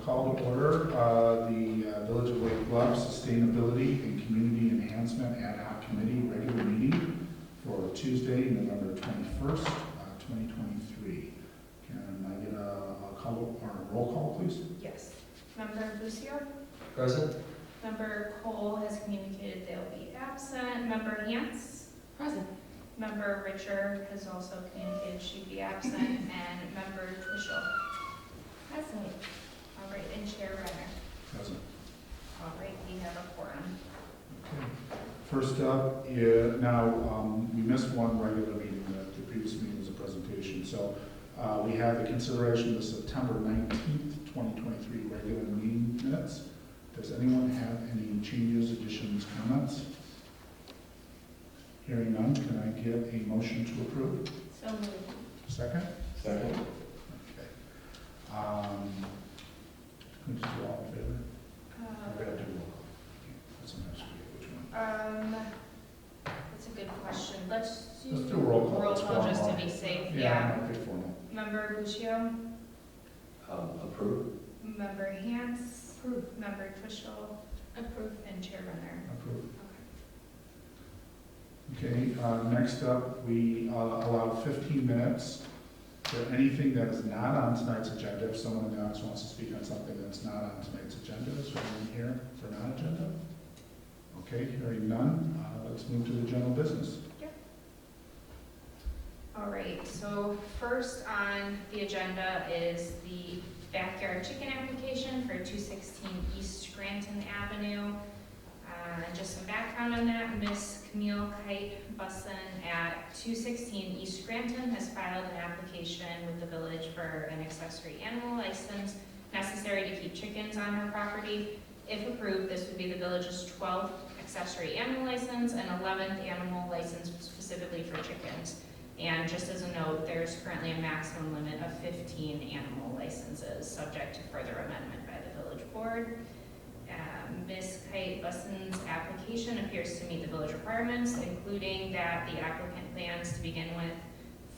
call to order the Village of Lake Bluff Sustainability and Community Enhancement Ad Hoc Committee regular meeting for Tuesday, November 21st, 2023. Can I get a call or a roll call, please? Yes. Member Lucio? Present. Member Cole has communicated they'll be absent. Member Hance? Present. Member Richard has also communicated she'd be absent. And Member Twishel? Present. All right, and Chair Renner? Present. All right, we have a quorum. Okay. First up, we missed one regular meeting. The previous meeting was a presentation. So we have the consideration of the September 19th, 2023 regular meeting minutes. Does anyone have any changes, additions, comments? Hearing none, can I get a motion to approve? So moved. Second? Second. Okay. Who's all in favor? I gotta do roll call. Sometimes forget which one. That's a good question. Let's Let's do roll call. roll It's call just to formal. be safe. Yeah, I might be formal. Member Lucio? Approve. Member Hance? Approved. Member Twishel? Approved. And Chair Renner? Approved. Okay, next up, we allow 15 minutes for anything that is not on tonight's agenda. If someone in the audience wants to speak on something that's not on tonight's agenda, is there anyone here for non-agenda? Okay, hearing none, let's move to the general business. All right, so first on the agenda is the backyard chicken application for 216 East Scranton Avenue. Just some background on that, Miss Camille Kite-Busson at 216 East Scranton has filed an application with the village for an accessory animal license necessary to keep chickens on her property. If approved, this would be the village's 12th accessory animal license and 11th animal license specifically for chickens. And just as a note, there's currently a maximum limit of 15 animal licenses, subject to further amendment by the village board. Ms. Kite-Busson's application appears to meet the village requirements, including that the applicant plans to begin with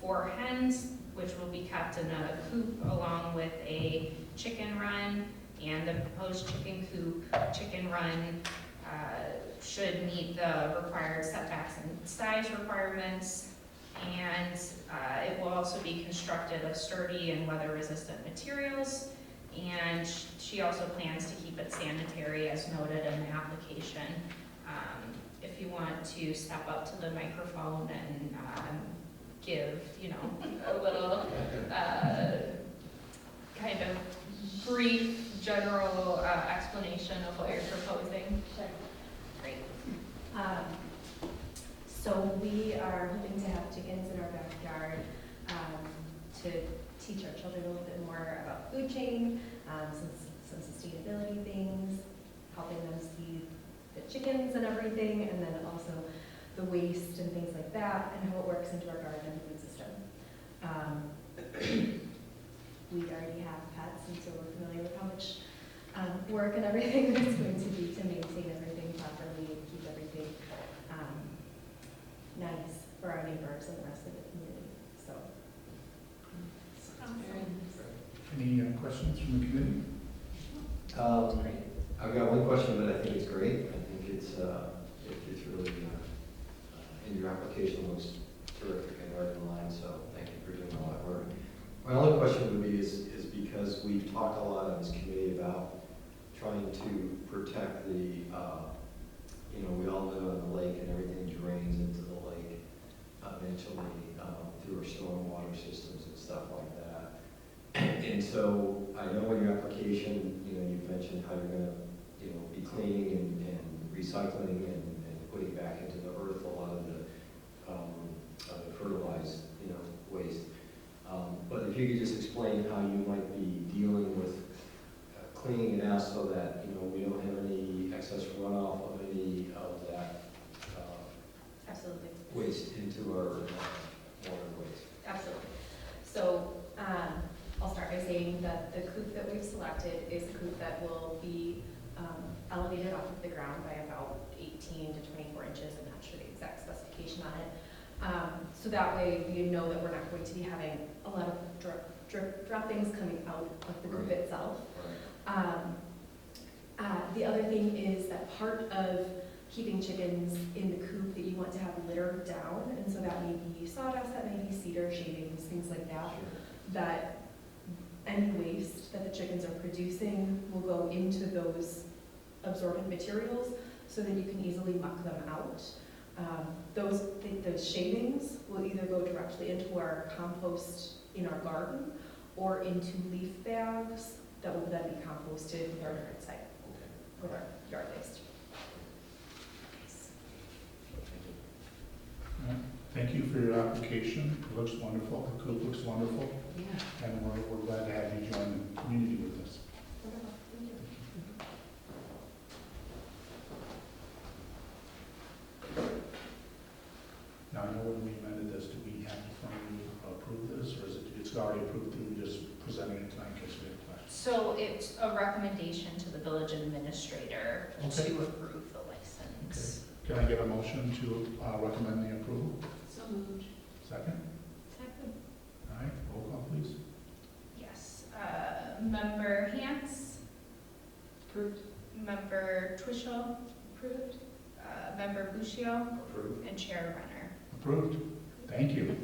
4 hens, which will be kept in a coop along with a chicken run, and the proposed chicken coop, chicken run should meet the required setbacks and size requirements. And it will also be constructed of sturdy and weather-resistant materials. And she also plans to keep it sanitary as noted in the application. If you want to step up to the microphone and give, a little kind of brief general explanation of what you're proposing. Sure. Great. So we are hoping to have chickens in our backyard to teach our children a little bit more about food chain, some sustainability things, helping them see the chickens and everything, and then also the waste and things like that, and how it works into our garden and food system. We already have pets, and so we're familiar with how much work and everything that's going to be to maintain everything properly and keep everything nice for our neighbors and the rest of the community. So, Any questions from the committee? I've got one question, but I think it's great. I think it's really, and your application looks terrific and right in line, so thank you for doing all that work. My only question would be is because we've talked a lot on this committee about trying to protect the, we all live on the lake and everything drains into the lake eventually through our stormwater systems and stuff like that. And so I know in your application, you've mentioned how you're going to, be cleaning and recycling and putting back into the earth a lot of the fertilized, waste. But if you could just explain how you might be dealing with cleaning it out so that, we don't have any excess runoff of any of that absolutely. waste into our waterways. Absolutely. So I'll start by saying that the coop that we've selected is a coop that will be elevated off of the ground by about 18 to 24 inches. I'm not sure the exact specification on it. So that way we know that we're not going to be having a lot of droppings coming out of the coop itself. Right. part of keeping chickens in the coop that you want to have litter down, and so that may be sawdust, that may be cedar shavings, things like that, that any waste that the chickens are producing will go into those absorbent materials so that you can easily muck them out. Those shavings will either go directly into our compost in our garden or into leaf bags that will then be composted with our yard site, with our yard waste. All right. Thank you for your application. It looks wonderful. The coop looks wonderful. Yeah. And we're glad to have you join the community with us. Now, I know when we amended this, do we have to formally approve this, or is it's already approved through just presenting it tonight in case we have questions? So it's a recommendation to the village administrator Okay. to approve the license. Can I get a motion to recommend the approval? So moved. Second? Second. All right, roll call, please. Yes. Member Hans, Approved. member Twishel, approved. Member Bushio, Approved. and Chair Renner. Approved. Thank you.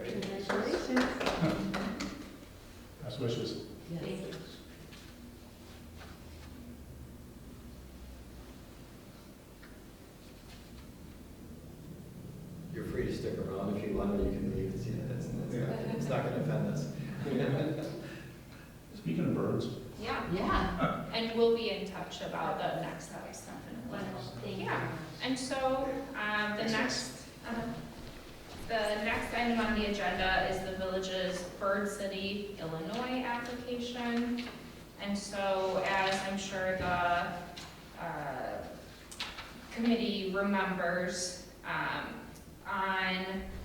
Congratulations. Best wishes. Yes. Thank you. You're free to stick around if you want, or you can leave and see that it's not going to offend us. Speaking of birds, Yeah. Yeah. And we'll be in touch about the next steps, definitely. Wonderful. Thank you. Yeah. And so, the next item on the agenda is the village's Bird City, Illinois application. And so, as I'm sure the committee remembers,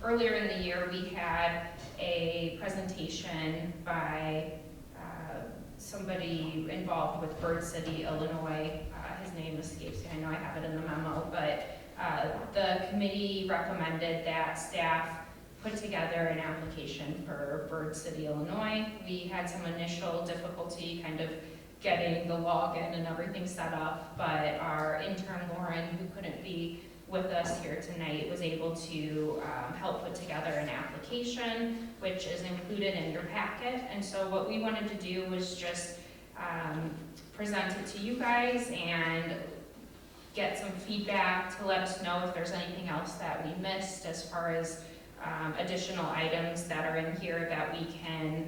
earlier in the year, we had a presentation by somebody involved with Bird City, Illinois. His name escapes me, I know I have it in the memo, but the committee recommended that staff put together an application for Bird City, Illinois. We had some initial difficulty kind of getting the login and everything set up, but our intern Lauren, who couldn't be with us here tonight, was able to help put together an application, which is included in your packet. And so what we wanted to do was just present it to you guys and get some feedback to let us know if there's anything else that we missed as far as additional items that are in here that we can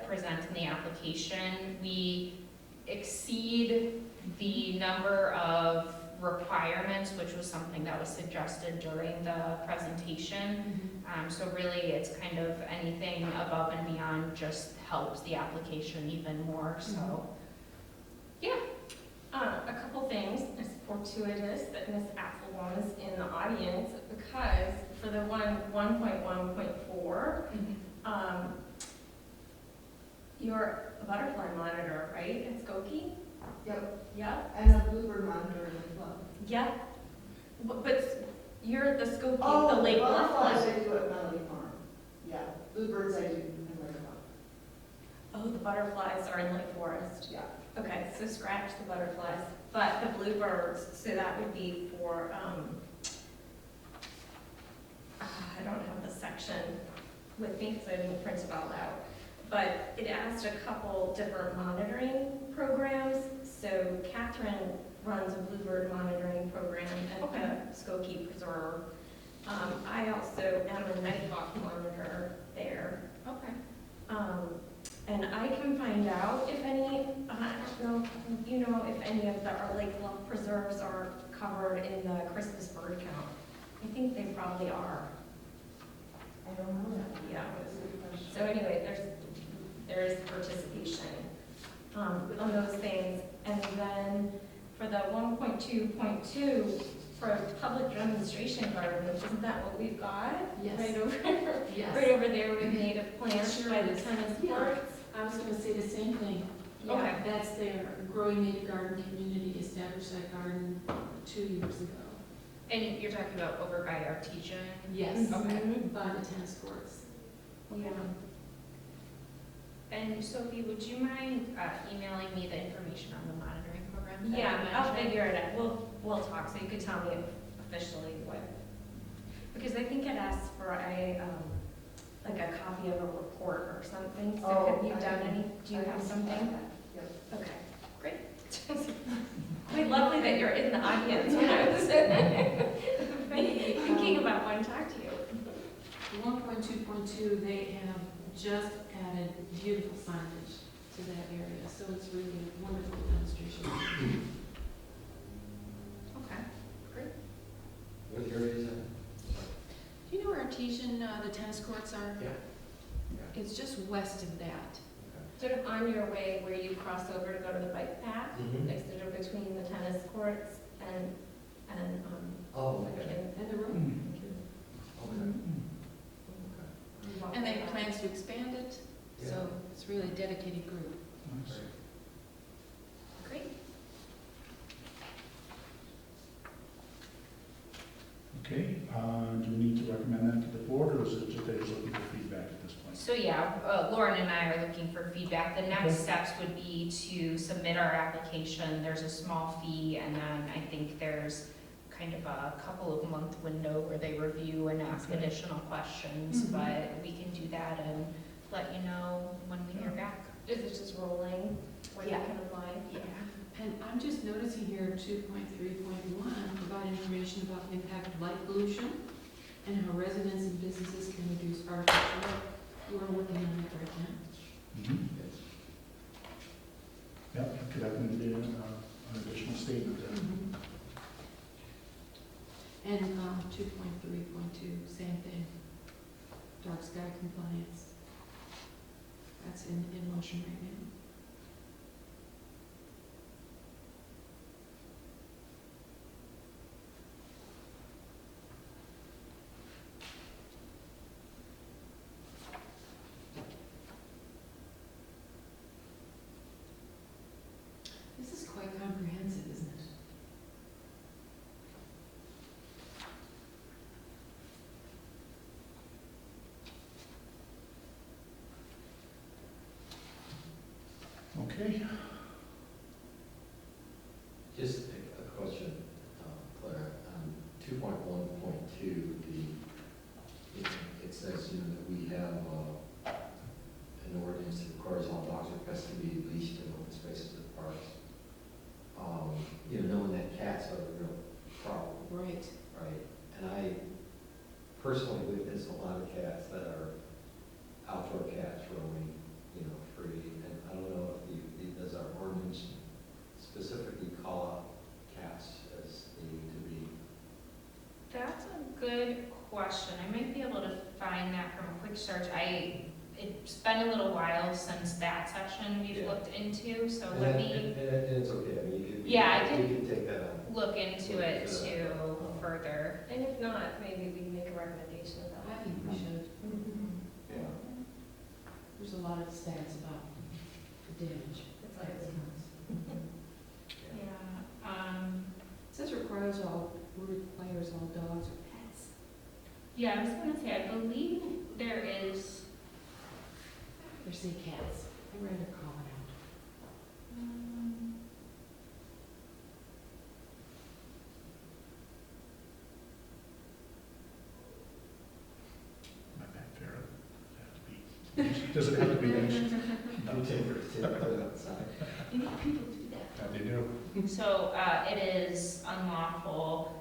present in the application. We exceed the number of requirements, which was something that was suggested during the presentation. So really, it's kind of anything above and beyond just helps the application even more, so, yeah. A couple things. It's fortuitous that Ms. Applebaum is in the audience because for the 1.1.4, you're a butterfly monitor, right, at Skokie? Yep, Yep. and a bluebird monitor as well. Yep. But you're the Skokie, Oh, the Lake Bluff butterflies one. I do at Melody Farm. Yeah, bluebirds I do in Lake Bluff. Oh, the butterflies are in Lake Forest. Yeah. Okay, so scratch the butterflies, but the bluebirds, so that would be for, I don't have the section with me because I didn't print it all out. But it asked a couple different monitoring programs. So Catherine runs a bluebird monitoring program at the Skokie Preserve. I also am a nighthawk monitor there. Okay. And I can find out if any, I don't know, you know, if any of our Lake Bluff preserves are covered in the Christmas bird count. I think they probably are. I don't know that. Yeah. That's a good question. So anyway, there is participation on those things. And then for the 1.2.2, for public demonstration garden, isn't that what we've got? Yes. Right over, Yes. right over there with native plants Sure by the is. tennis Yeah. courts. I was gonna say the same thing. Okay. That's their growing native garden community, established that garden 2 years ago. And you're talking about over by Artesian? Yes. Okay. By the tennis courts. Yeah. And Sophie, would you mind emailing me the information on the monitoring program program? that you Yeah, I'll mentioned? figure it out. We'll talk, so you could tell me officially what, because I think it asks for like a copy of a report or something. So have you done any, do you have something? Yep. Okay, great. Quite lovely that you're in the audience when I was thinking about wanting to talk to you. 1.2.2, they have just added beautiful signage to that area, so it's really a wonderful demonstration. Okay, great. What area is that? Do you know where Artesian, the tennis courts are? Yeah. It's just west of that. Sort of on your way where you cross over to go to the bike path, like sort of between the tennis courts and Oh, okay. And the room. Okay. And they have plans to expand it, Yeah. so it's really a dedicated group. Nice. Great. Okay, do we need to recommend that to the board, or is it just they're just looking for feedback at this point? So yeah, Lauren and I are looking for feedback. The next Okay. steps would be to submit our application. There's a small fee, and then I think there's kind of a couple of month window where they review and ask Okay. additional questions, Mhm. but we can do that and let you know when we hear back. is it just rolling when you Yeah. can apply? Yeah. And I'm just noticing here 2.3.1, provide information about the impact of light pollution and how residents and businesses can reduce architecture. We're working on that right now. Mm-hmm. Yep, that could definitely be an additional statement there. And 2.3.2, same thing, dark sky compliance. That's in motion right now. This is quite comprehensive, isn't it? Okay, Just a question, Claire, on 2.1.2, it says, that we have an ordinance that requires all dogs or pets to be leashed in open spaces at parks. Knowing that cats are a real problem, Right. right? And I personally witness a lot of cats that are outdoor cats roaming, free, and I don't know if does our ordinance specifically call out cats as needing to be? That's a good question. I might be able to find that from a quick search. It's been a little while since that session we've Yeah. looked into, so And let that- me And it's okay, I mean, you could. Yeah, I You can take that on. look into it too further. And if not, maybe we make a recommendation about I it. think we should. Yeah. There's a lot of stats about the damage. It's like, Yeah. It says requires all dogs or pets. Yeah, I was gonna say, I believe there is, Or say cats. I'd rather call it out. my bad, Farrah. Does it have to be leashed? No. You take it outside. You need people to do that. Yeah, they do. so, it is unlawful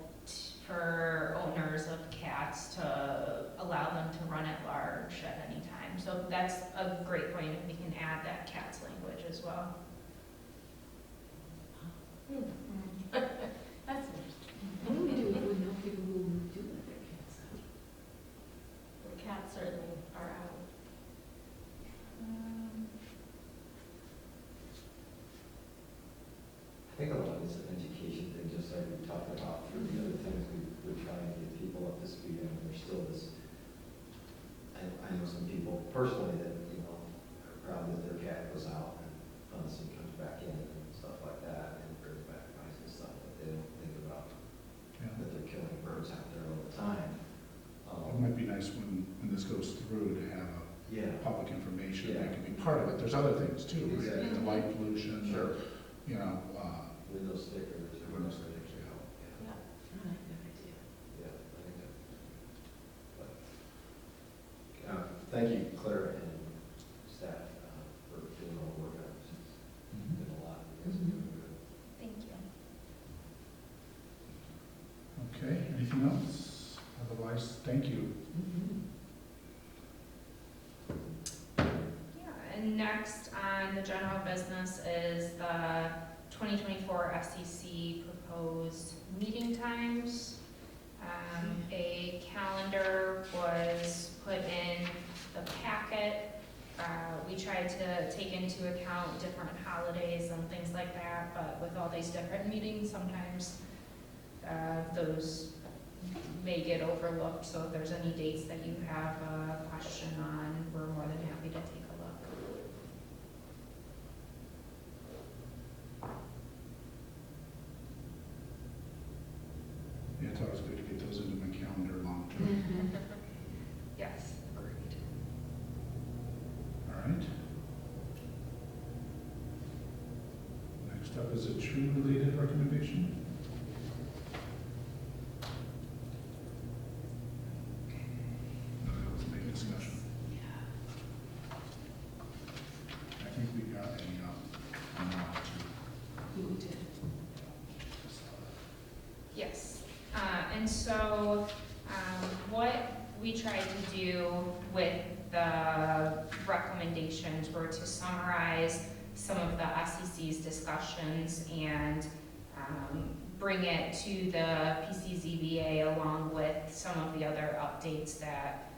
for owners of cats to allow them to run at large at any time. So that's a great point, if we can add that cat's language as well. That's interesting. What do we do if we know people who do let their cats out? The cats certainly are out. I think a lot of it's an education thing, just like we talked about through the other things we're trying to get people up to speed on. There's still this, I know some people personally that, are proud that their cat goes out and hunts and comes back in and stuff like that and brings back mice and stuff, but they don't think about Yeah. that they're killing birds out there all the time. It might be nice when this goes through to have Yeah. public information Yeah. that can be part of it. There's other things too, right? Exactly. The light pollution, Sure. Window stickers. or Window whatever. stickers, yeah. Yeah, I like that idea. yeah, I think that. But, thank you, Claire and staff, for doing all the work on this. It's been a lot. You guys are doing good. Thank you. Okay, anything else? Otherwise, thank you. Yeah, and next on the general business is the 2024 FCC proposed meeting times. A calendar was put in the packet. We tried to take into account different holidays and things like that, but with all these different meetings, sometimes those may get overlooked. So if there's any dates that you have a question on, we're more than happy to take a look. Yeah, it's always good to get those into my calendar long term. Yes, agreed. All right. Next up is a tree-related recommendation. No, that was main discussion. I think we got a nod to. We did. Yes, and so what we tried to do with the recommendations were to summarize some of the SEC's discussions and bring it to the PCZBA along with some of the other updates that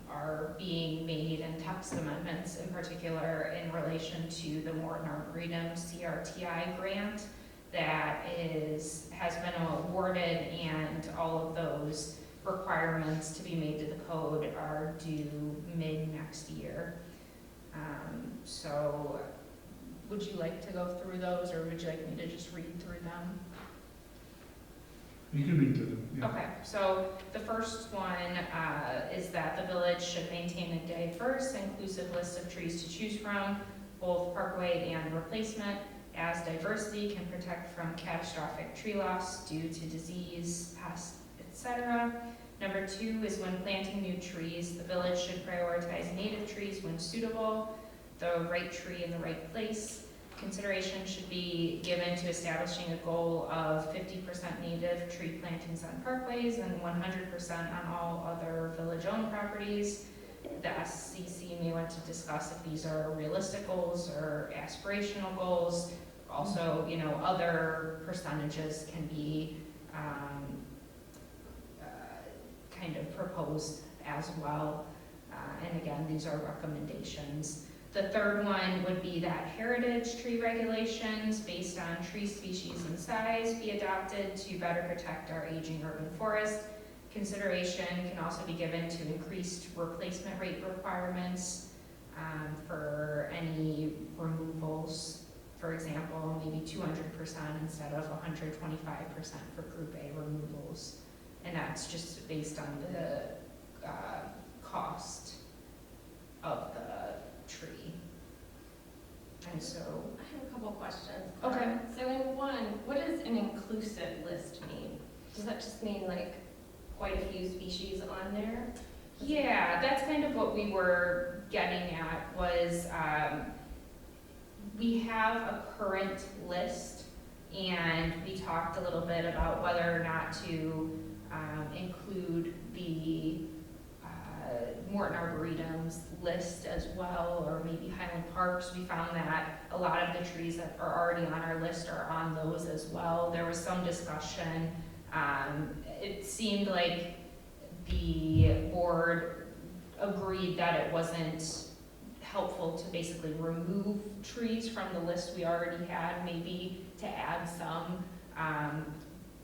are being made and text amendments in particular in relation to the Morton Arboretum CRTI grant that has been awarded, and all of those requirements to be made to the code are due mid next year. So would you like to go through those, or would you like me to just read through them? You can read through them. Yeah. Okay, so the first one is that the village should maintain a diverse, inclusive list of trees to choose from, both parkway and replacement, as diversity can protect from catastrophic tree loss due to disease, pest, etc. Number 2 is when planting new trees, the village should prioritize native trees when suitable, the right tree in the right place. Consideration should be given to establishing a goal of 50% native tree plantings on parkways and 100% on all other village-owned properties. The SCC may want to discuss if these are realistic goals or aspirational goals. Also, other percentages can be kind of proposed as well. And again, these are recommendations. The third one would be that heritage tree regulations based on tree species and size be adopted to better protect our aging urban forest. Consideration can also be given to increased replacement rate requirements for any removals. For example, maybe 200% instead of 125% for Group A removals. And that's just based on the cost of the tree. And so, I have a couple questions. Okay. So in one, what does an inclusive list mean? Does that just mean like quite a few species on there? yeah, that's kind of what we were getting at was we have a current list, and we talked a little bit about whether or not to include the Morton Arboretum's list as well, or maybe Highland Parks. We found that a lot of the trees that are already on our list are on those as well. There was some discussion. It seemed like the board agreed that it wasn't helpful to basically remove trees from the list we already had, maybe to add some,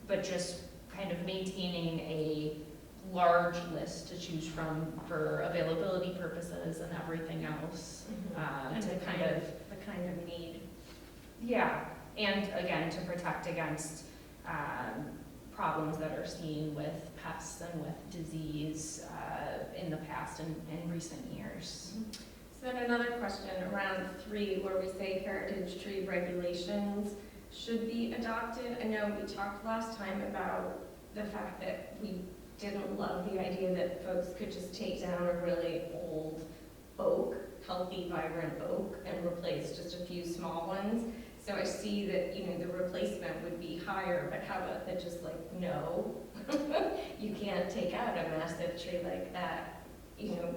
but just kind of maintaining a large list to choose from for availability purposes and everything else. And To the kind of, the kind of need. yeah, and again, to protect against problems that are seen with pests and with disease in the past and in recent years. So then another question around 3, where we say heritage tree regulations. should be adopted. I know we talked last time about the fact that we didn't love the idea that folks could just take down a really old oak, healthy, vibrant oak, and replace just a few small ones. So I see that, you know, the replacement would be higher, but how about that just like, no, you can't take out a massive tree like that, you know,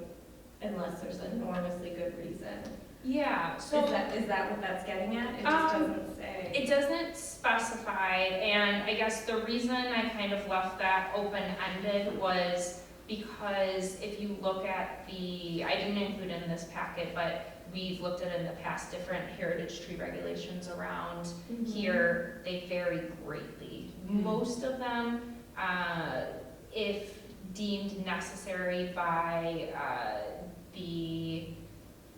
unless there's an enormously good reason. Yeah, so. Is that what that's getting at? It just doesn't say. It doesn't specify, and I guess the reason I kind of left that open-ended was because if you look at I didn't include it in this packet, but we've looked at in the past different heritage tree regulations around here, they vary greatly. Most of them, if deemed necessary by the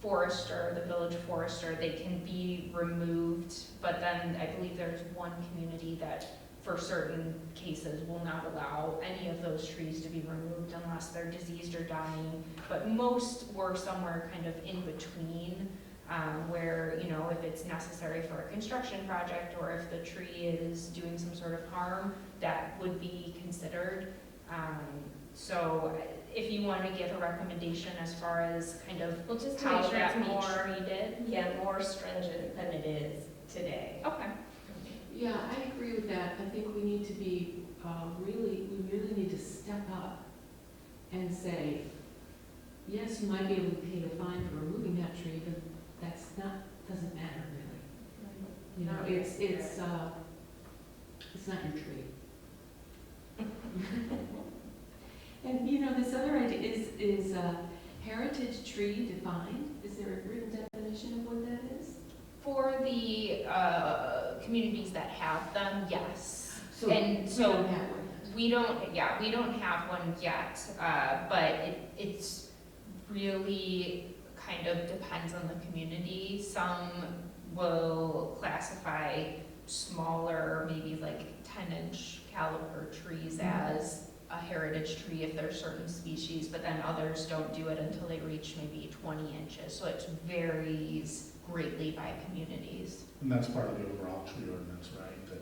forester, the village forester, they can be removed, but then I believe there's one community that for certain cases will not allow any of those trees to be removed unless they're diseased or dying. But most were somewhere kind of in between, where, you know, if it's necessary for a construction project or if the tree is doing some sort of harm, that would be considered. So if you want to give a recommendation as far as kind of Well, just to how make sure that it's be more, treated. yeah, more stringent than it is today. Okay. Yeah, I agree with that. I think we need to be, we really need to step up and say, yes, you might be able to pay a fine for removing that tree, but doesn't matter really. You know, it's not your tree. And, you know, this other idea is heritage tree defined? Is there a written definition of what that is? For the communities that have them, yes. So And we so don't have one yet. we don't have one yet, but it's really kind of depends on the community. Some will classify smaller, maybe like 10-inch caliber trees as a heritage tree if there's certain species, but then others don't do it until they reach maybe 20 inches. So it varies greatly by communities. And that's part of the overall tree ordinance, right, that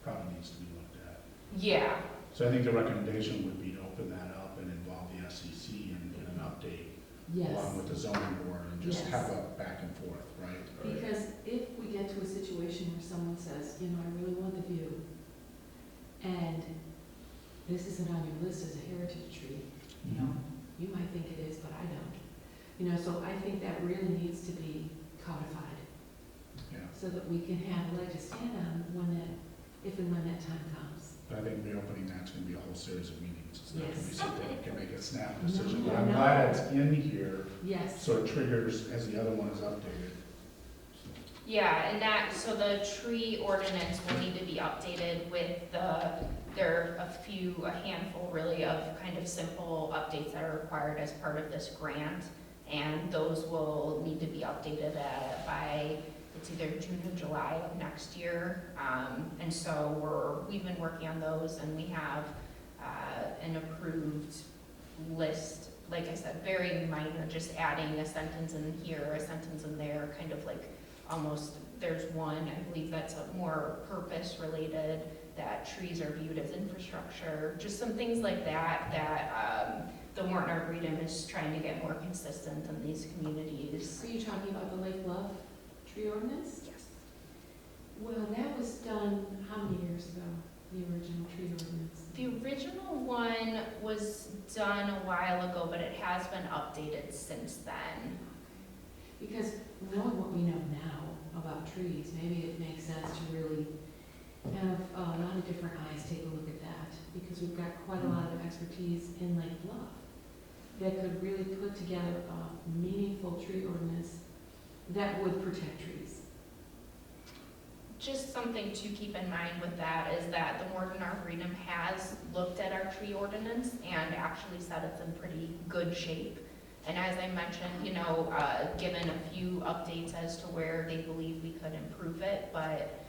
probably needs to be looked at. Yeah. So I think the recommendation would be to open that up and involve the SEC in an update along with the zoning board and just Yes. have a back and forth, right? Because if we get to a situation where someone says, you know, I really want the view, and this isn't on your list as a heritage tree, you know, you might think it is, but I don't. You know, so I think that really needs to be codified, Yeah, so that we can have a leg to stand on if and when that time comes. but I think reopening that's gonna be a whole series of meetings. It's not gonna be Yes. something that can make a snap decision. No, But I'm no. glad it's in here, Yes. so it triggers as the other one is updated. Yeah, and so the tree ordinance will need to be updated with there are a handful really of kind of simple updates that are required as part of this grant. And those will need to be updated by, it's either June or July of next year. And so we've been working on those, and we have an approved list, like I said, very minor, just adding a sentence in here, a sentence in there, kind of like almost, there's one, I believe that's a more purpose related, that trees are viewed as infrastructure, just some things like that, the Morton Arboretum is trying to get more consistent in these communities. Are you talking about the Lake Bluff tree ordinance? Yes. Well, that was done how many years ago, the original tree ordinance? The original one was done a while ago, but it has been updated since then. Because knowing what we know now about trees, maybe it makes sense to really have a lot of different eyes take a look at that, because we've got quite a lot of expertise in Lake Bluff that could really put together a meaningful tree ordinance that would protect trees. Just something to keep in mind with that is that the Morton Arboretum has looked at our tree ordinance and actually said it's in pretty good shape. And as I mentioned, you know, given a few updates as to where they believe we could improve it, but,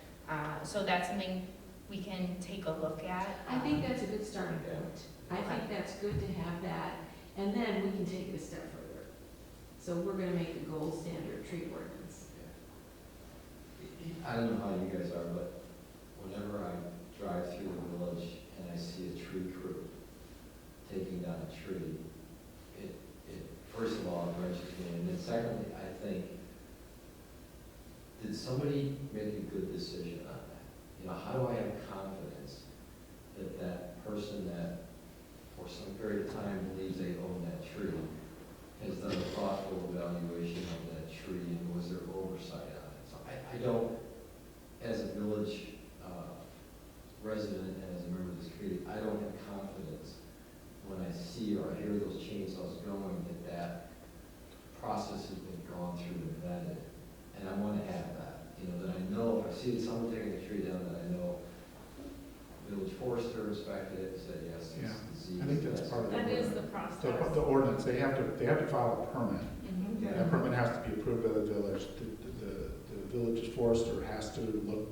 so that's something we can take a look at. I think that's a good starting point. I think Okay. that's good to have that, and then we can take it a step further. So we're gonna make the gold standard tree ordinance. I don't know how you guys are, but whenever I drive through the village and I see a tree crew taking down a tree, it first of all, it wrenches me, and then secondly, I think, did somebody make a good decision on that? You know, how do I have confidence that that person that for some period of time believes they own that tree has done a thoughtful evaluation of that tree, and was there oversight on it? So I don't, as a village resident and as a member of this community, I don't have confidence when I see or hear those chainsaws going that process has been gone through and vetted. And I want to have that, you know, that I know if I see someone taking a tree down, that I know village forester inspected it and said, yes, Yeah. it's disease. I think that's part of the That is ordinance. the process. The ordinance, they have to file a permit. Mhm. Yeah. That permit has to be approved by the village. The village forester has to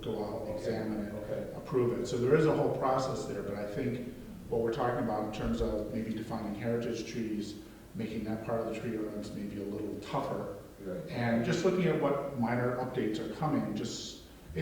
go out, examine it, Okay. approve it. So there is a whole process there, but I think what we're talking about in terms of maybe defining heritage trees, making that part of the tree ordinance maybe a little tougher, Right. and just looking at what minor updates are coming, just, I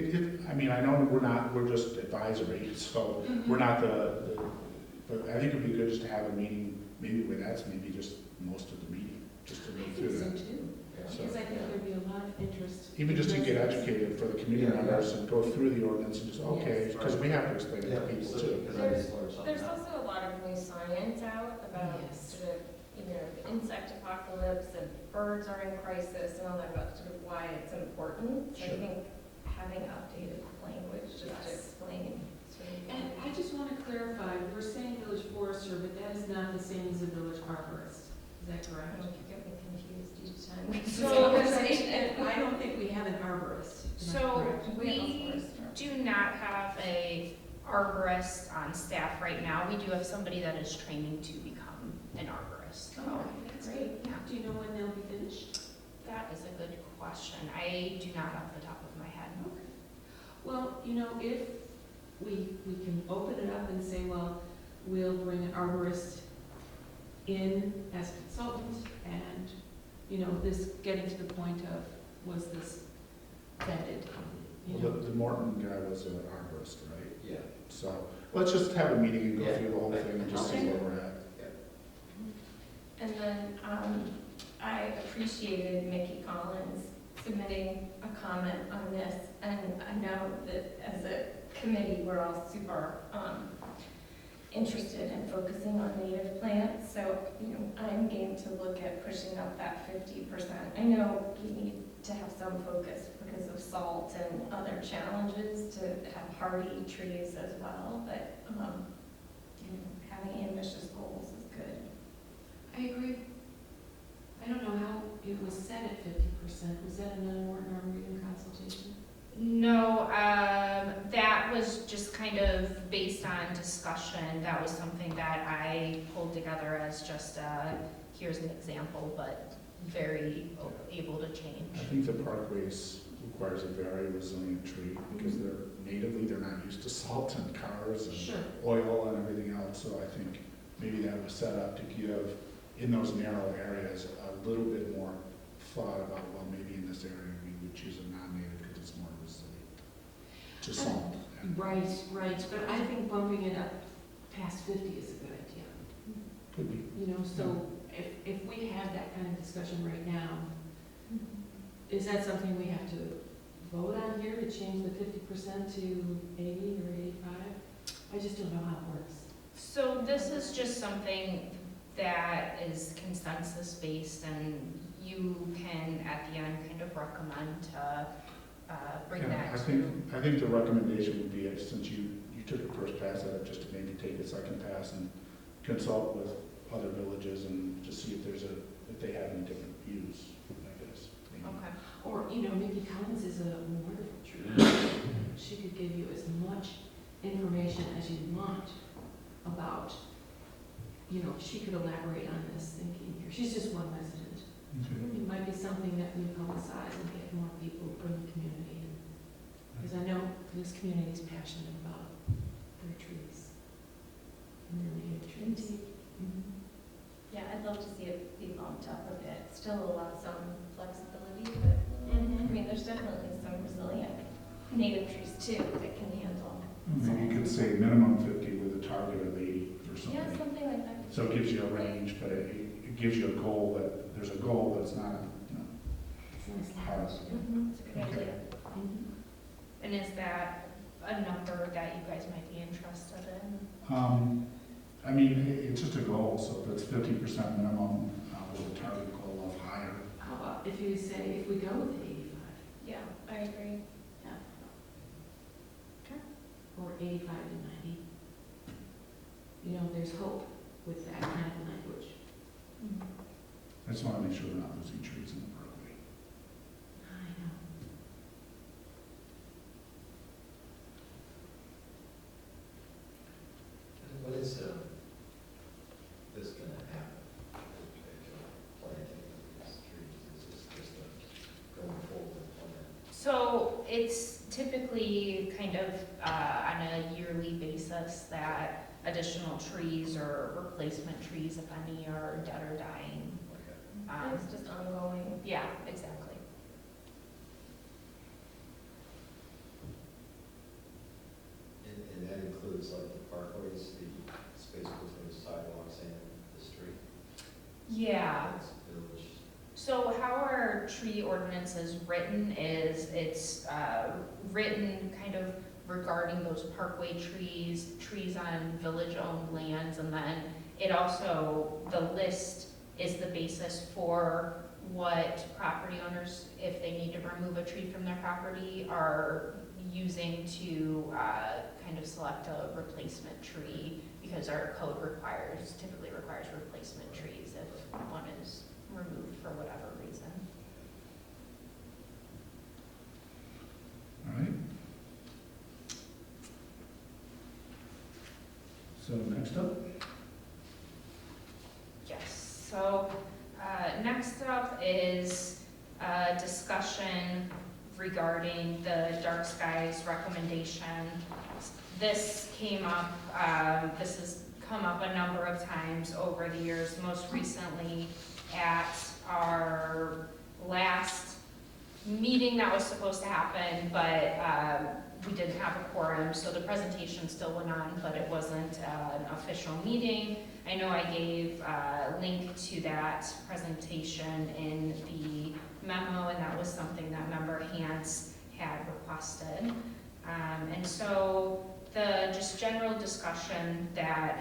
mean, I know we're just advisory, so we're not but I think it'd be good just to have a meeting, maybe where that's maybe just most of the meeting, just to I go think through so that. too, Yeah. because I think there'd be a lot of interest. Even just to get educated for the community Yeah. members and go through the ordinance and just, okay, Yes. because we have to explain it Yeah, to people so- too. because I just learned something. There's also a lot of new science out about Yes. sort of, you know, the insect apocalypse and birds are in crisis and all that about sort of why it's important. So I Sure. think having updated language just to explain sort of. And I just want to clarify, we're saying village forester, but that is not the same as a village arborist. Is that I correct? don't know if you get me confused each time. So- I don't think we have an arborist. Am I So correct? We have a we forester. do not have a arborist on staff right now. We do have somebody that is training to become an arborist. Oh, So that's Great. great. yeah, Do you know when they'll be finished? that is a good question. I do not off the top of my head. Okay. Well, you know, if we can open it up and say, well, we'll bring an arborist in as a consultant, and, you know, this getting to the point of, was this vetted? You Well, know? the Morton guy was an arborist, right? Yeah. So let's just have a meeting and go Yeah. through the whole thing and just see Okay. where we're at. And then I appreciated Mickey Collins submitting a comment on this. And I know that as a committee, we're all super interested in focusing on native plants. So, you know, I'm game to look at pushing up that 50%. I know we need to have some focus because of salt and other challenges to have hardy trees as well. But, you know, having ambitious goals is good. I agree. I don't know how it was set at 50%. Was that another Morton Arboretum consultation? No, that was just kind of based on discussion. That was something that I pulled together as just here's an example, but very able to change. I think the parkways requires a very resilient tree because they're not used to salt and cars and Sure. oil and everything else. So I think maybe that was set up to give, in those narrow areas, a little bit more thought about, well, maybe in this area we would choose a non-native because it's more resilient to salt. Right, right, but I think bumping it up past 50 is a good idea. Could be. You know, so if we have that kind of discussion right now, is that something we have to vote on here to change the 50% to 80 or 85? I just don't know how it works. So this is just something that is consensus based, and you can at the end kind of recommend to bring Yeah, that I to. think the recommendation would be, since you took a first pass at it, just to maybe take a second pass and consult with other villages and just see if if they have any different views, I guess. maybe. Okay. Or, you know, Mickey Collins is a wonderful tree. She could give you as much information as you want about, you know, she could elaborate on this thinking here. She's just one resident. Okay. It might be something that we publicize and get more people from the community in. Because I know this community is passionate about their trees and their native trees. Mhm. Yeah, I'd love to see it be bumped up a bit. Still allow some flexibility, but I mean, there's definitely some resilient native trees too that can handle Maybe you could say minimum 50 with a target of 80 or something. Yeah, something like that. So it gives you a range, but it gives you a goal that, there's a goal that's not, you know, It's nice. hard. Mhm, it's a good Okay. idea. Mhm. And is that a number that you guys might be interested in? I mean, it's just a goal, so if it's 50% minimum with a target goal of higher. How about if you say, if we go with the 85, Yeah, I agree. or 85 to 90? You know, there's hope with that kind of language. I just want to make sure we're not losing trees in the Berkeley. I know. What is this gonna happen? Planting of these trees, is this just a going forward plan? So it's typically kind of on a yearly basis that additional trees or replacement trees, if any, are dead or dying. Okay. It's just ongoing. Yeah, exactly. And that includes like the parkways, the space between the sidewalks and the street? Yeah. That's village. So how our tree ordinance is written is it's written kind of regarding those parkway trees, trees on village-owned lands, and then it also, the list is the basis for what property owners, if they need to remove a tree from their property, are using to kind of select a replacement tree, because our code typically requires replacement trees if one is removed for whatever reason. All right. So next up, Yes, so next up is a discussion regarding the dark skies recommendation. This came up, this has come up a number of times over the years, most recently at our last meeting that was supposed to happen, but we didn't have a quorum, so the presentation still went on, but it wasn't an official meeting. I know I gave a link to that presentation in the memo, and that was something that Member Hans had requested. And so the just general discussion that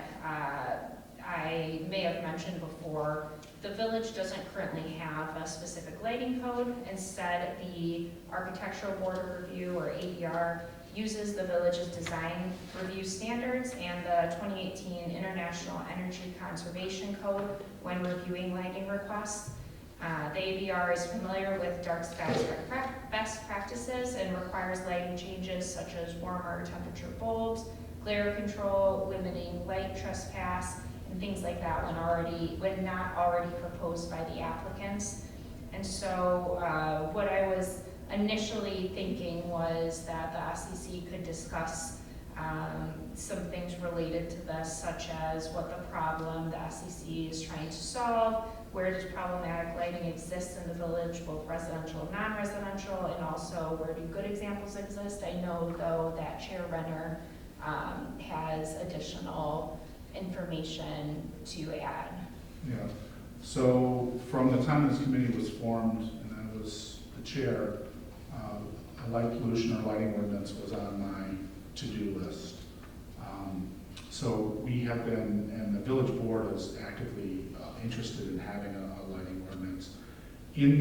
I may have mentioned before, the village doesn't currently have a specific lighting code. Instead, the Architectural Board of Review, or ABR, uses the village's design review standards and the 2018 International Energy Conservation Code when reviewing lighting requests. The ABR is familiar with dark skies best practices and requires lighting changes such as warmer temperature bulbs, glare control, limiting light trespass, and things like that when not already proposed by the applicants. And so what I was initially thinking was that the SEC could discuss some things related to this, such as what the problem the SEC is trying to solve, where does problematic lighting exist in the village, both residential and non-residential, and also where do good examples exist. I know, though, that Chair Renner has additional information to add. yeah. So from the time this committee was formed and I was the chair, a light pollution or lighting ordinance was on my to-do list. So we have been, and the village board is actively interested in having a lighting ordinance. In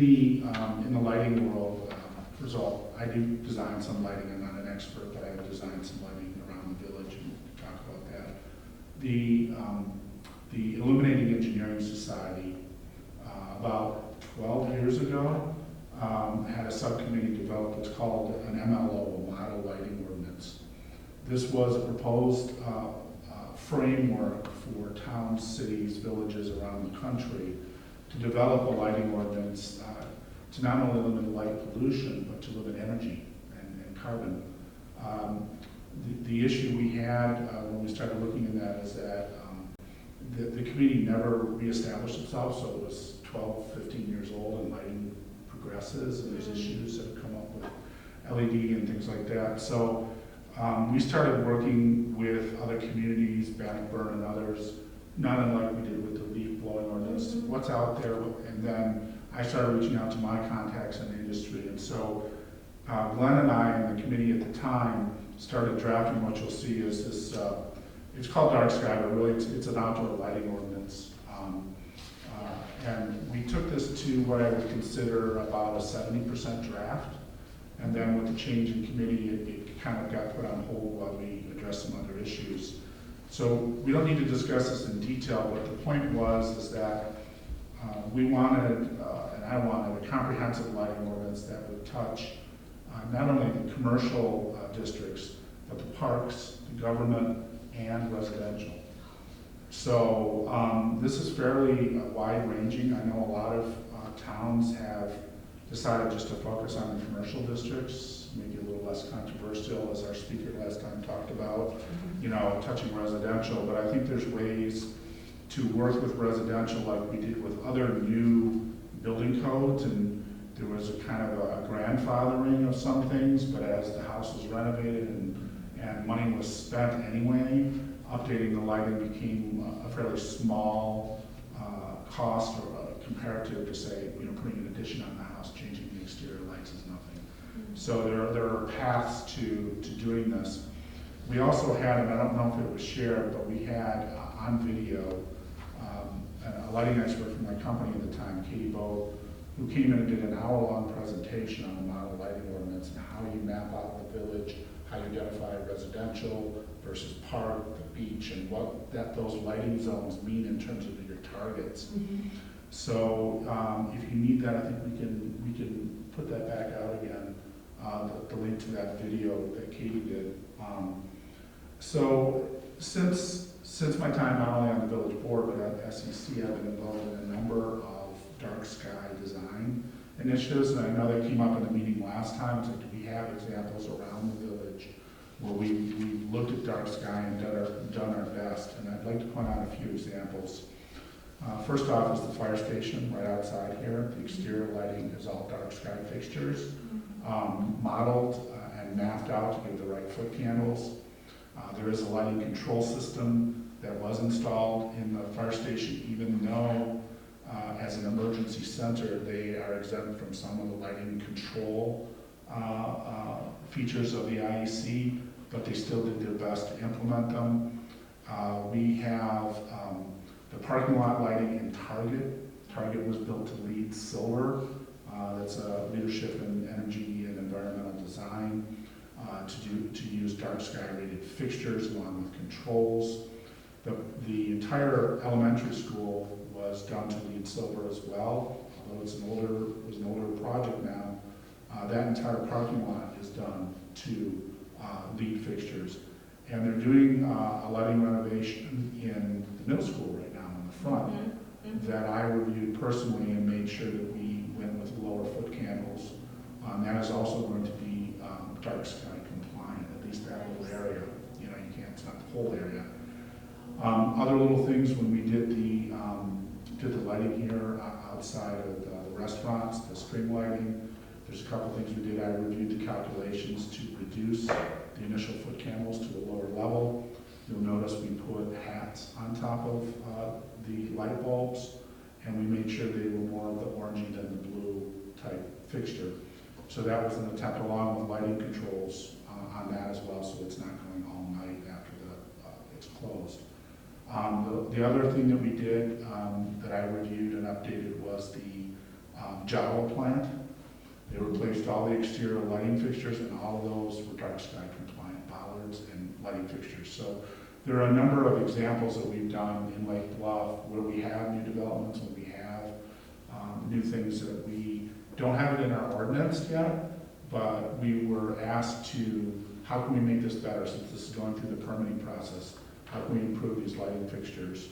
the lighting world, first of all, I do design some lighting. I'm not an expert, but I have designed some lighting around the village, and we can talk about that. The Illuminating Engineering Society, about 12 years ago, had a subcommittee develop what's called an MLO, a Model Lighting Ordinance. This was a proposed framework for towns, cities, villages around the country to develop a lighting ordinance to not only limit light pollution, but to limit energy and carbon. The issue we had when we started looking at that is that the committee never reestablished itself, so it was 12, 15 years old, and lighting progresses, and there's issues that have come up with LED and things like that. So we started working with other communities, Bannockburn and others, not unlike we did with the leaf blowing ordinance, what's out there, and then I started reaching out to my contacts in the industry, and so Glenn and I and the committee at the time started drafting what you'll see is this, it's called dark sky, but really it's an outdoor lighting ordinance. And we took this to what I would consider about a 70% draft. And then with the change in committee, it kind of got put on hold while we addressed some other issues. So we don't need to discuss this in detail, but the point is that we wanted, and I wanted, a comprehensive lighting ordinance that would touch not only the commercial districts, but the parks, the government, and residential. So this is fairly wide-ranging. I know a lot of towns have decided just to focus on the commercial districts, maybe a little less controversial, as our speaker last time talked about, you know, touching residential. But I think there's ways to work with residential like we did with other new building codes, and there was a kind of a grandfathering of some things, but as the house was renovated and money was spent anyway, updating the lighting became a fairly small cost or comparative to, say, you know, putting an addition on the house, changing the exterior lights is nothing. So there are paths to doing this. We also had, and I don't know if it was shared, but we had on video a lighting expert from my company at the time, Katie Bowe, who came in and did an hour-long presentation on the model lighting ordinance and how you map out the village, how you identify residential versus park, the beach, and what those lighting zones mean in terms of your targets. So if you need that, I think we can put that back out again, the link to that video that Katie did. So since my time not only on the village board but at SEC, I've been involved in a number of dark sky design initiatives, and I know that came up in the meeting last time. It's like, do we have examples around the village where we looked at dark sky and done our best? And I'd like to point out a few examples. First off is the fire station right outside here. The exterior lighting is all dark sky fixtures, modeled and mapped out to give the right foot candles. There is a lighting control system that was installed in the fire station, even though as an emergency center they are exempt from some of the lighting control features of the IEC, but they still did their best to implement them. We have the parking lot lighting in Target. Target was built to LEED Silver. That's a leadership in energy and environmental design to use dark sky rated fixtures along with controls. The entire elementary school was done to LEED Silver as well, although it was an older project now. That entire parking lot is done to LEED fixtures. And they're doing a lighting renovation in the middle school right now in the front that I reviewed personally and made sure that we went with lower foot candles. That is also going to be dark sky compliant, at least that little area. You know, you can't, it's not the whole area. Other little things when we did the lighting here outside of the restaurants, the string lighting, there's a couple things we did. I reviewed the calculations to reduce the initial foot candles to a lower level. You'll notice we put hats on top of the light bulbs, and we made sure they were more of the orangey than the blue type fixture. So that was an attempt, along with lighting controls on that as well, so it's not going all night after it's closed. The other thing that we did that I reviewed and updated was the Jowl plant. They replaced all the exterior lighting fixtures, and all of those were dark sky compliant bollards and lighting fixtures. So there are a number of examples that we've done in Lake Bluff where we have new developments, when we have new things that we don't have it in our ordinance yet, but we were asked to, how can we make this better since this is going through the permitting process? How can we improve these lighting fixtures?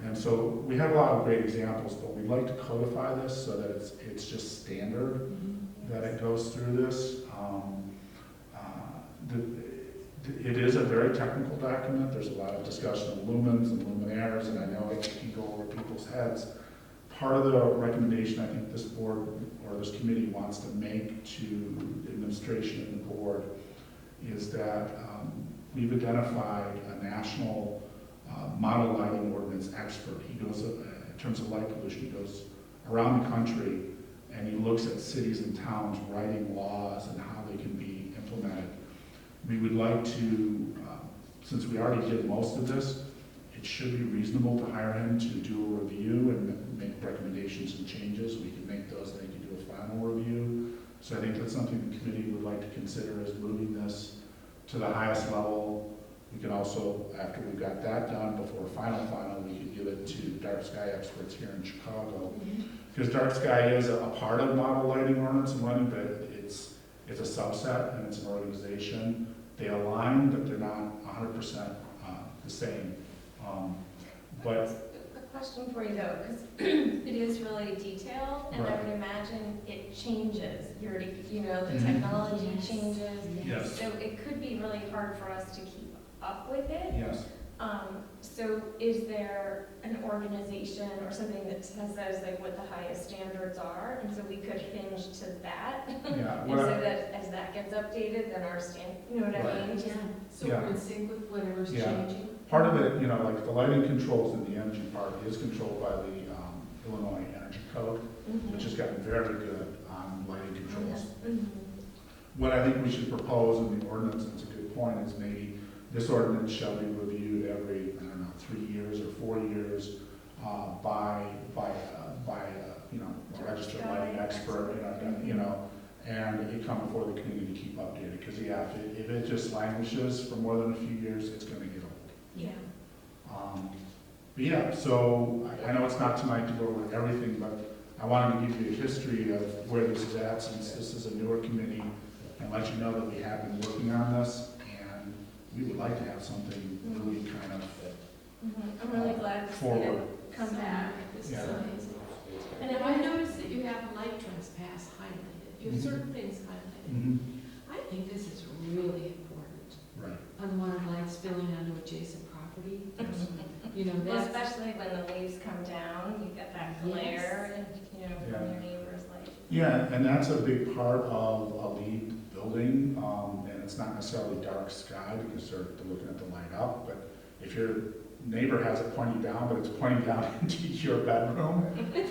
And so we have a lot of great examples, but we'd like to codify this so that it's just standard that it goes through this. It is a very technical document. There's a lot of discussion of lumens and luminaires, and I know it can go over people's heads. Part of the recommendation I think this board or this committee wants to make to the administration and the board is that we've identified a national model lighting ordinance expert. He goes, in terms of light pollution, he goes around the country and he looks at cities and towns writing laws and how they can be implemented. We would like to, since we already did most of this, it should be reasonable to hire him to do a review and make recommendations and changes. We can make those, and they can do a final review. So I think that's something the committee would like to consider, is moving this to the highest level. We can also, after we've got that done, before final, we could give it to dark sky experts here in Chicago. Because dark sky is a part of model lighting ordinance and lighting, but it's a subset and it's an organization. They align, but they're not 100% the same. But A question for you though, because it is really detailed, and I Right. would imagine it changes. The technology Yes. changes. yes, So it could be really hard for us to keep up with it. yes. So is there an organization or something that says like what the highest standards are? And so we could hinge to that? Yeah, And so that as that gets updated, then our you know what I Right. mean? Just- So Yeah. we're in sync with whatever's Yeah. changing? part of it, like the lighting controls in the energy part is controlled by the Illinois Energy Code, which has gotten very good on lighting controls. Mhm. What I think we should propose in the ordinance, and it's a good point, is maybe this ordinance shall be reviewed every, 3 years or 4 years by a registered lighting expert, and it come before the community to keep updated. Because, if it just languishes for more than a few years, it's going to get old. Yeah. But yeah, so I know it's not tonight to go over everything, but I wanted to give you a history of where this is at, since this is a newer committee, and let you know that we have been working on this, and we would like to have something really kind of I'm really glad to see forward. it come back. This is Yeah. amazing. And And if I noticed that you have light trespass highlighted, you have certain things highlighted. Mhm. I think this is really important. Right. Unwanted light spilling onto adjacent property. Well, That's, especially when the leaves come down, you get that glare and, from Yeah. your neighbor's light. Yeah, and that's a big part of a LEED building, and it's not necessarily dark sky because they're looking at the light up, but if your neighbor has it pointing down, but it's pointing down into your bedroom,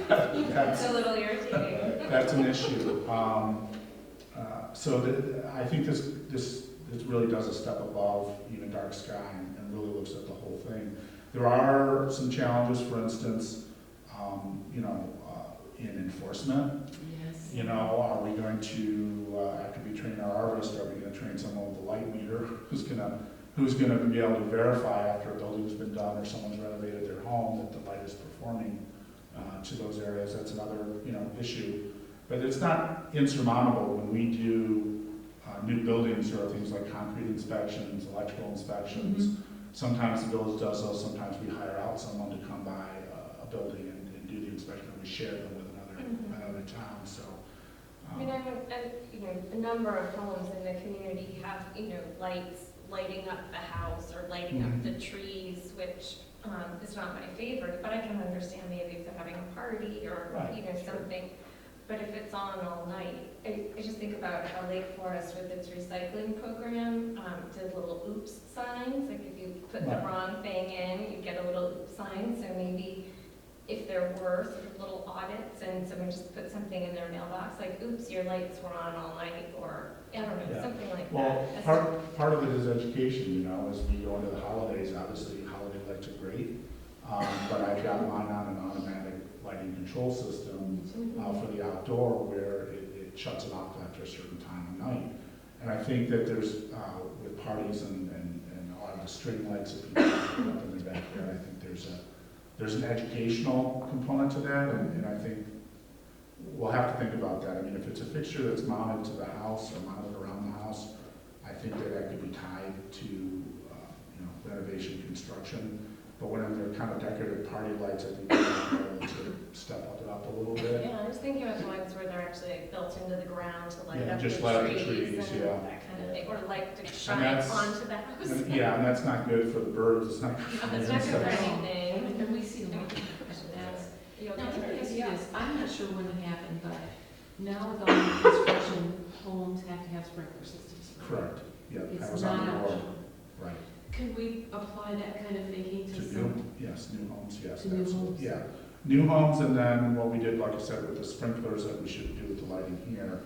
that's, It's a little irritating. that's an issue. I think this really does a step above even dark sky and really looks at the whole thing. There are some challenges, for instance, in enforcement. yes. Are we going to, after we train our arborist, are we going to train someone with a light meter who's going to be able to verify after a building's been done or someone's renovated their home that the light is performing to those areas? That's another, issue. But it's not insurmountable when we do new buildings or things like concrete inspections, electrical inspections. Sometimes the village does those, sometimes we hire out someone to come by a building and do the inspection, and we share them with another town, so. I mean, a number of homes in the community have, lights lighting up the house or lighting up the trees, which is not my favorite, but I can understand maybe if they're having a party or, Right. something. But if it's on all night, I just think about how Lake Forest with its recycling program did little oops signs. Like if you put the Right. wrong thing in, you get a little oops sign. So maybe if there were sort of little audits and someone just put something in their mailbox, like oops, your lights were on all night, or I don't know, Yeah. something like Well, that. part of it is education, as we go into the holidays, obviously holiday lights are great, but I've got mine on an automatic lighting control system for the outdoor where it shuts it off after a certain time of night. And I think that there's, with parties and a lot of the string lights that people put up in their backyard, I think there's an educational component to that, and I think we'll have to think about that. I mean, if it's a fixture that's mounted to the house or mounted around the house, I think that could be tied to, renovation, construction. But when they're kind of decorative party lights, I think we're able to step it up a little bit. Yeah, I was thinking about the ones where they're actually like built into the ground to light Yeah, up just the light up the trees trees, and yeah. that kind of thing, or like to shine that's- onto the house. And that's not good for the birds, it's not good for the It's not good for insects. anything. And we see a lot of That's, you Now, let me ask you yeah. this, I'm not sure when it happened, but now with all the construction, homes have to have sprinkler systems. Correct. yeah, It's that was on not the board. optional. Right. Can we apply that kind of thinking To to new, some? yes, new homes, yes, To new absolutely, homes. yeah. New homes, and then what we did, like I said, with the sprinklers that we should do with the lighting here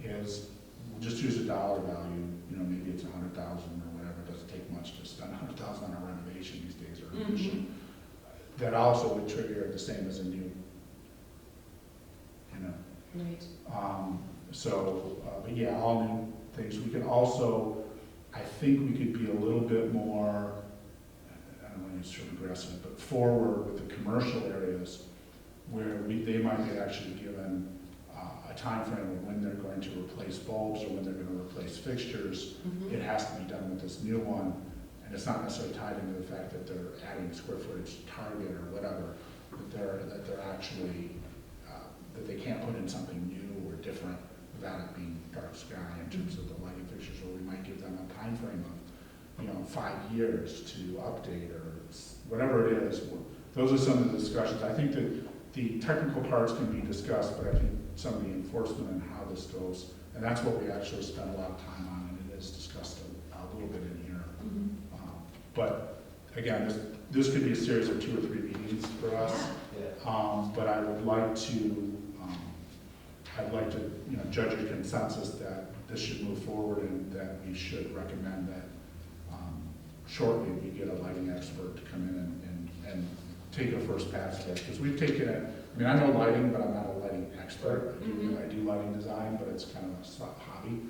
is we'll just use a dollar value, you know, maybe it's 100,000 or whatever, it doesn't take much to spend 100,000 on a renovation these days or Mm-hmm. addition. That also would trigger the same as a new, you know. Right. But yeah, all new things. We can also, I think we could be a little bit more, I don't want to use the term aggressive, but forward with the commercial areas where they might be actually given a time frame of when they're going to replace bulbs or when they're going to replace fixtures. Mhm. It has to be done with this new one, and it's not necessarily tied into the fact that they're adding square footage target or whatever, that they're actually, that they can't put in something new or different without it being dark sky in terms of the lighting fixtures, or we might give them a time frame of, 5 years to update or whatever it is. Those are some of the discussions. I think that the technical parts can be discussed, but I think some of the enforcement and how this goes, and that's what we actually spend a lot of time on, and it is discussed a little bit in here. Mhm. But again, this could be a series of 2 or 3 meetings for us. Yeah. But I would like to, judge a consensus that this should move forward and that we should recommend that shortly we get a lighting expert to come in and take a first pass at it. Because we've taken it, I know lighting, but I'm not a lighting expert. I do lighting design, but it's kind of a soft hobby.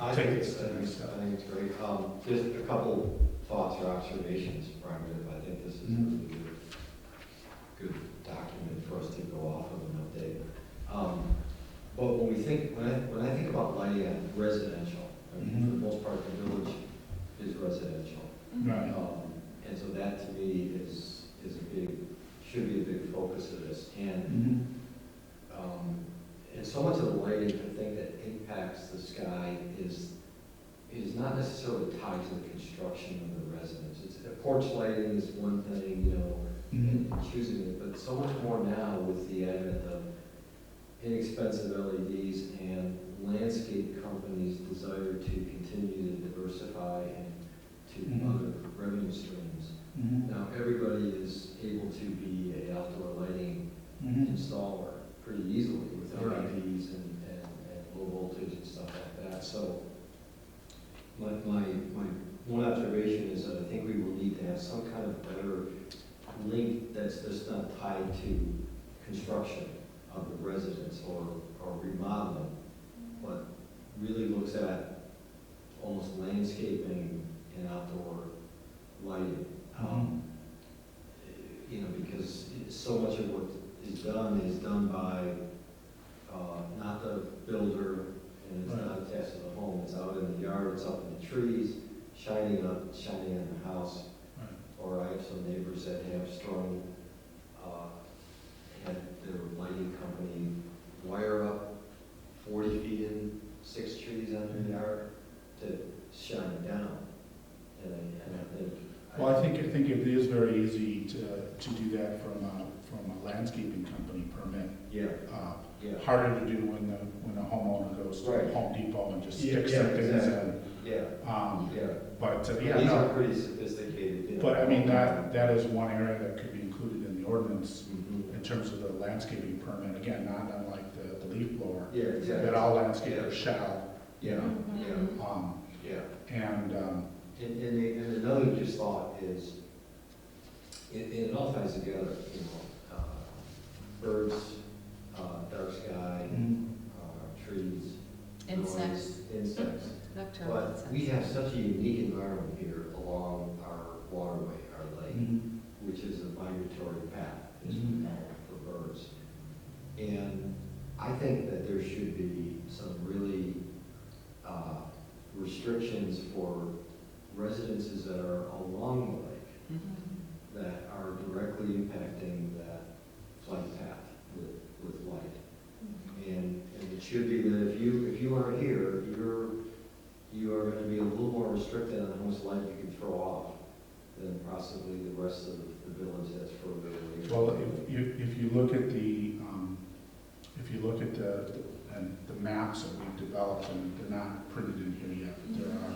I think it's great. Just a couple thoughts or observations, Brian, I think this is a really good document for us to go off of an update. But when I think about lighting at residential, for the most part, the village is residential. Right. And so that to me should be a big focus of this. And so much of the lighting, I think, that impacts the sky is not necessarily tied to the construction of the residence. Porch lighting is one thing, and choosing it, but so much more now with the advent of inexpensive LEDs and landscape companies' desire to continue to diversify and to other revenue streams. Now, everybody is able to be an outdoor lighting installer pretty easily with LEDs and low voltage and stuff like that. So my one observation is that I think we will need to have some kind of better link that's just not tied to construction of the residence or remodeling, but really looks at almost landscaping and outdoor lighting. Because so much of what is done by not the builder, and it's not attached to the home. It's out in the yard, it's up in the trees, shining on the house. Right. Or I have some neighbors that have strung, had their lighting company wire up 40 feet in 6 trees on their yard to shine down. And I think. Well, I think it is very easy to do that from a landscaping company permit. Yeah. Harder to do when a homeowner goes to Right. Home Depot and just Yeah, sticks yeah, some things exactly. in. Yeah. But These are pretty sophisticated. But I mean, that is one area that could be included in the ordinance Mhm. in terms of the landscaping permit. Again, not unlike the leaf blower, Yeah, exactly. that all landscapers shall. Yeah, yeah, Um, yeah. and, And another just thought is, it all ties together, birds, dark sky, trees, Insects. noise, insects. Nocturnal But insects. we have such a unique environment here along our waterway, our lake, which is a migratory path, as we call it, for birds. And I think that there should be some really restrictions for residences that are along the lake that are directly impacting that flight path with light. And it should be that if you are here, you are going to be a little more restricted on how much light you can throw off than possibly the rest of the village that's further away. well, if you look at the maps that we've developed, and they're not printed in here yet, but there are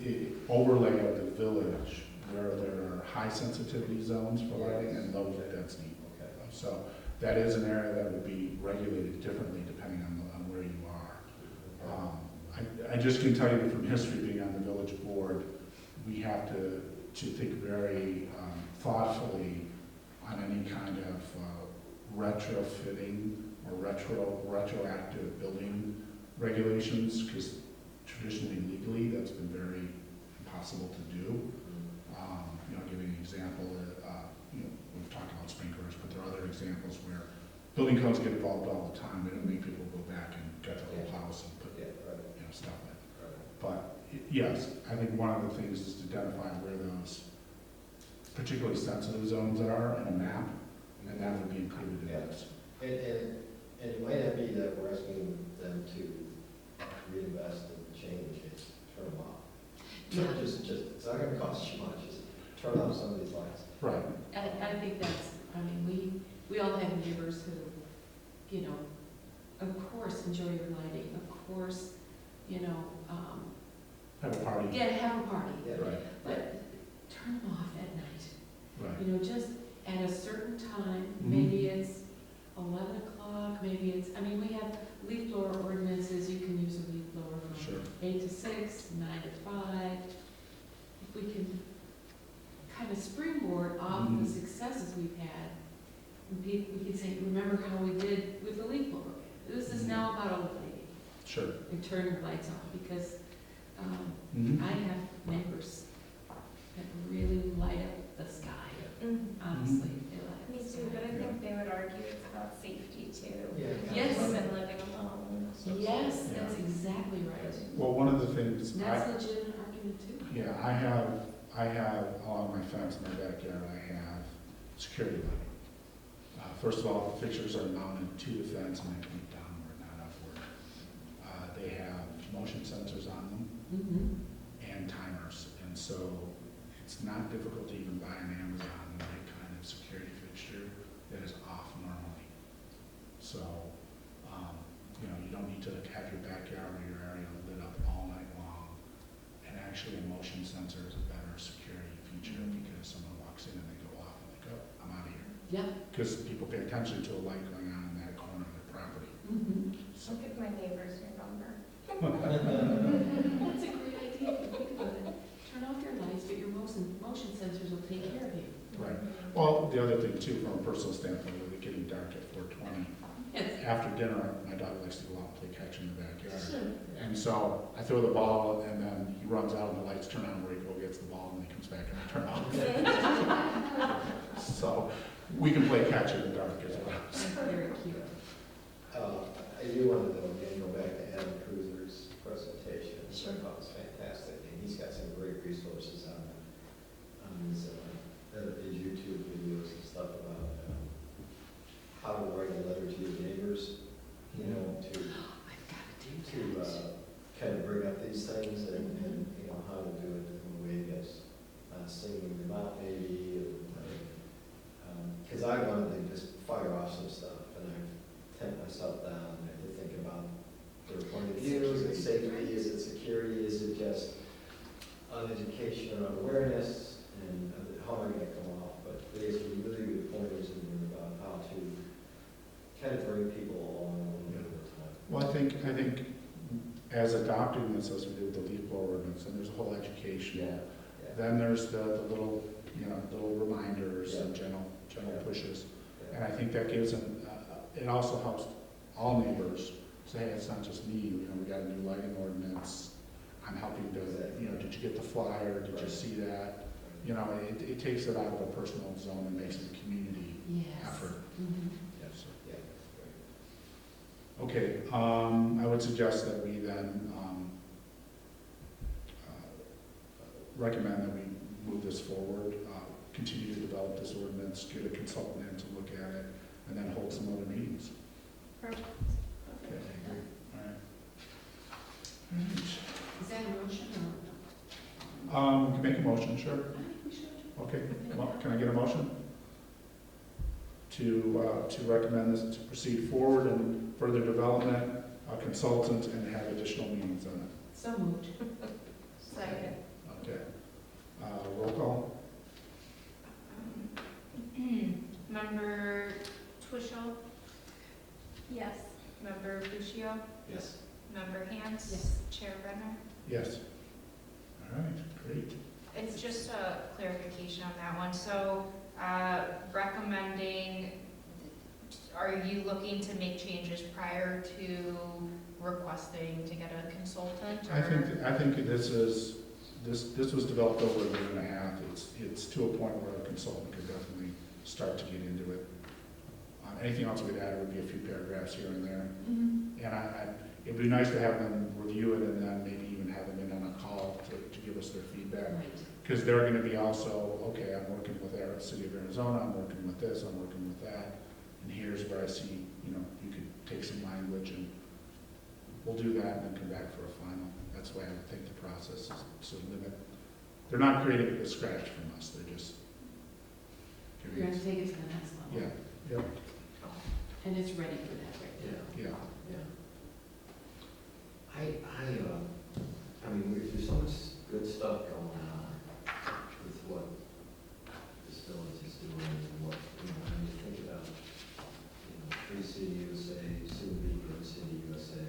the overlay of the village where there are high sensitivity zones for lighting and low density. Okay. So that is an area that would be regulated differently depending on where you are. I just can tell you from history, being on the village board, we have to think very thoughtfully on any kind of retrofitting or retroactive building regulations, because traditionally legally that's been very impossible to do. You know, I'll give you an example. You know, we've talked about sprinklers, but there are other examples where building codes get involved all the time. They don't make people go back and gut the whole house and put you know, stuff in. But yes, I think one of the things is to identify where those particularly sensitive zones are in a map, and that would be included in this. And it might not be that we're asking them to reinvest and change, it's turn them off. Just, it's not gonna cost you much, just turn off some of these lights. Right. I think that's, I mean, we all have neighbors who, you know, of course enjoy your lighting, of course, you know, Have a party. yeah, have a party. Yeah. Right, But turn them off at night. right. You know, just at a certain time, Mhm. maybe it's 11 o'clock, maybe it's, I mean, we have leaf blower ordinances, you can use a leaf blower from Sure. 8 to 6, 9 to 5. If we can kind of springboard off the Mhm. successes we've had, and we can say, remember how we did with the leaf blower? This is Mhm. now about old lady, Sure. and turn your lights off, because Mhm. I have neighbors that really light up the sky, honestly. They light up Me the too, sky. but I think they would argue it's about safety too. Yeah. Yes. Women living alone. Yes, Yeah. that's exactly right. Well, one of the things And that's a legitimate argument too. yeah, I have along my fence in my backyard, I have security lighting. First of all, the fixtures are mounted to the fence and they point downward, not upward. They have motion sensors on them and timers, and so it's not difficult to even buy on Amazon the right kind of security fixture that is off normally. So, you know, you don't need to have your backyard or your area lit up all night long. And actually, a motion sensor is a better security feature because someone walks in and they go off and they go, I'm out of here. Yeah. Because people pay attention to a light going on in that corner of their property. So, I'll give my neighbors your number. That's a great idea. Think about it. Turn off your lights, but your motion sensors will take care of you. right. Well, the other thing too, from a personal standpoint, with it getting dark at 4:20, Yes. after dinner, my dog likes to go out and play catch in the backyard. And so I throw the ball and then he runs out and the lights turn on where he gets the ball and he comes back and I turn off. So we can play catch in the dark as well. Very cute. I do want to, again, go back to Adam Cruzer's presentation, which I thought was fantastic, and he's got some great resources on his YouTube videos and stuff about how to write a letter to your neighbors, you know, to I've got to do that. kind of bring up these things and you know, how to do it in a way that's not singling them out maybe, because I wanted to just fire off some stuff, and I've tempt myself down to think about their point of view. Is it safety? Is it security? Is it just uneducation or unawareness? And how am I going to come off? But there's some really good pointers in there about how to kind of bring people along over time. Well, I think as adopting this as we did with the leaf blower ordinance, and there's a whole education. Then there's the little, you know, little reminders and general pushes. And I think that gives them, it also helps all neighbors say, hey, it's not just me, you know, we got a new lighting ordinance. I'm helping to, you know, did you get the flyer? Did you see that? You know, it takes it out of a personal zone and makes it a community Yes. effort. Yes, yeah, great. Okay, I would suggest that we then recommend that we move this forward, continue to develop this ordinance, get a consultant in to look at it, and then hold some other meetings. Perfect. Okay, all right. Is that a motion You can make a motion, sure. or? I think we should. Okay, can I get a motion? To recommend this to proceed forward in further development a consultant and have additional meetings on it. So moved. Second. Okay. Roll call? Member Twishel, Yes. Member Bushio, Yes. Member Hans. Yes. Chair Renner. Yes. All right, great. It's just a clarification on that one. So, recommending, are you looking to make changes prior to requesting to get a consultant? I think this was developed over a year and a half. It's to a point where a consultant could definitely start to get into it. Anything else we'd add would be a few paragraphs here and there. Mm-hmm. And it'd be nice to have them review it and then maybe even have them in on a call to give us their feedback. Right. Because they're gonna be also, okay, I'm working with the City of Arizona, I'm working with this, I'm working with that, and here's where I see, you could take some language and we'll do that and then come back for a final. That's why I would think the process is to limit. They're not creating it from scratch from us, they're just You're giving gonna us. take it to the next level. Yeah, yeah, And it's ready for that right now. Yeah. yeah. Yeah. I mean, there's so much good stuff going on with what this village is doing and what, when you think about, Free City USA, soon to be Good City USA,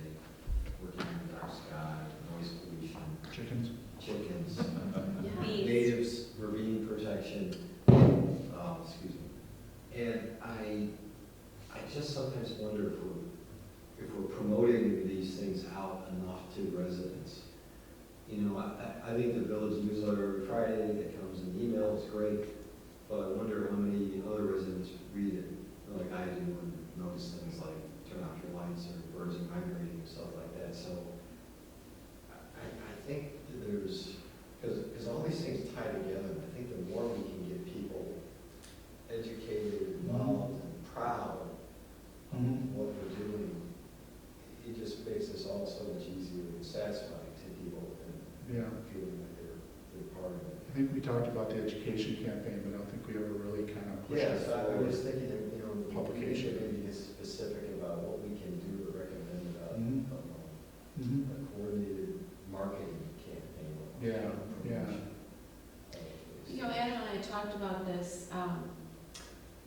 working in the dark sky, noise pollution, Chickens? chickens, Yeah. Bees. natives, ravine protection, excuse me. And I just sometimes wonder if we're promoting these things out enough to residents. I think the village newsletter every Friday that comes in email is great, but I wonder how many other residents read it, like I do, and notice things like turn off your lights or birds are migrating and stuff like that. So I think that because all these things tie together, and I think the more we can get people educated, involved, and proud of what we're doing, it just makes this all so much easier and satisfying to people and Yeah. feeling like they're part of it. I think we talked about the education campaign, but I don't think we ever really kind of pushed it Yes, I forward. was thinking that, we Publication. should maybe get specific about what we can do or recommend about Mhm. Mhm. a coordinated marketing campaign. Yeah, yeah. Ed and I talked about this,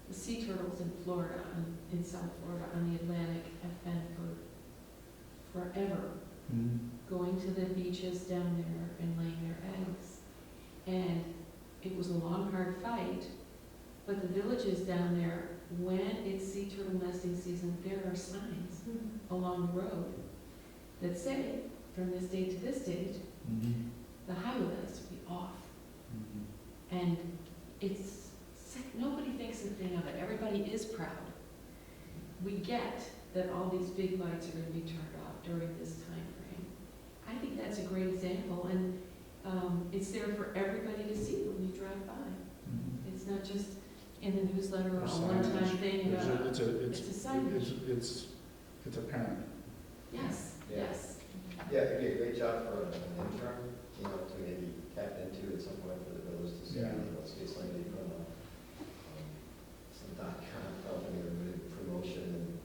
the sea turtles in Florida, in South Florida, on the Atlantic, have been for forever Mhm. going to the beaches down there and laying their eggs. And it was a long, hard fight, but the villages down there, when it's sea turtle nesting season, there are signs along the road that say, from this date to this date, Mhm. the highway lights will be off. Mhm. And it's sick. Nobody thinks a thing of it. Everybody is proud. We get that all these big lights are going to be turned off during this time frame. I think that's a great example, and it's there for everybody to see when you drive by. Mhm. It's not just in the newsletter or a There's one-time signage. thing. It's It's a signage. It's apparent. Yes, Yeah. yes. Yeah, it'd be a great job for an intern, to maybe tap into at some point for the village to see, Yeah. see somebody from some .com company or promotion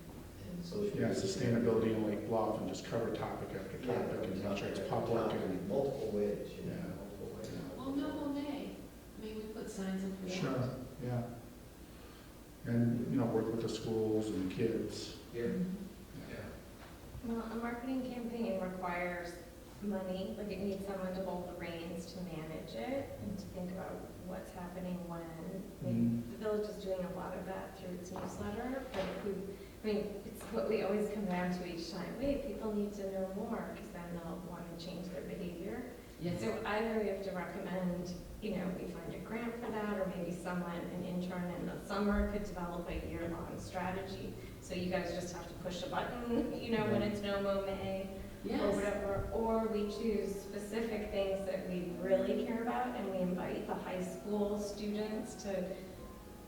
and social. Yeah, media. sustainability in Lake Bluff and just cover topic after Yeah, topic and make sure it's topic public after topic, and. multiple ways, Yeah. multiple ways. Well, no, Monet. Maybe we put signs up for that. Sure, yeah. And, work with the schools and the kids. Yeah. Mhm. Yeah. Well, a marketing campaign requires money, like it needs someone to hold the reins to manage it and to think about what's happening when. The village is doing a lot of that through its newsletter, but it's what we always come down to each time. Wait, people need to know more, because then they'll want to change their behavior. Yes. So either we have to recommend, we find a grant for that, or maybe an intern in the summer could develop a year-long strategy. So you guys just have to push a button, when it's no mo May, or Yes. whatever. Or we choose specific things that we really care about, and we invite the high school students to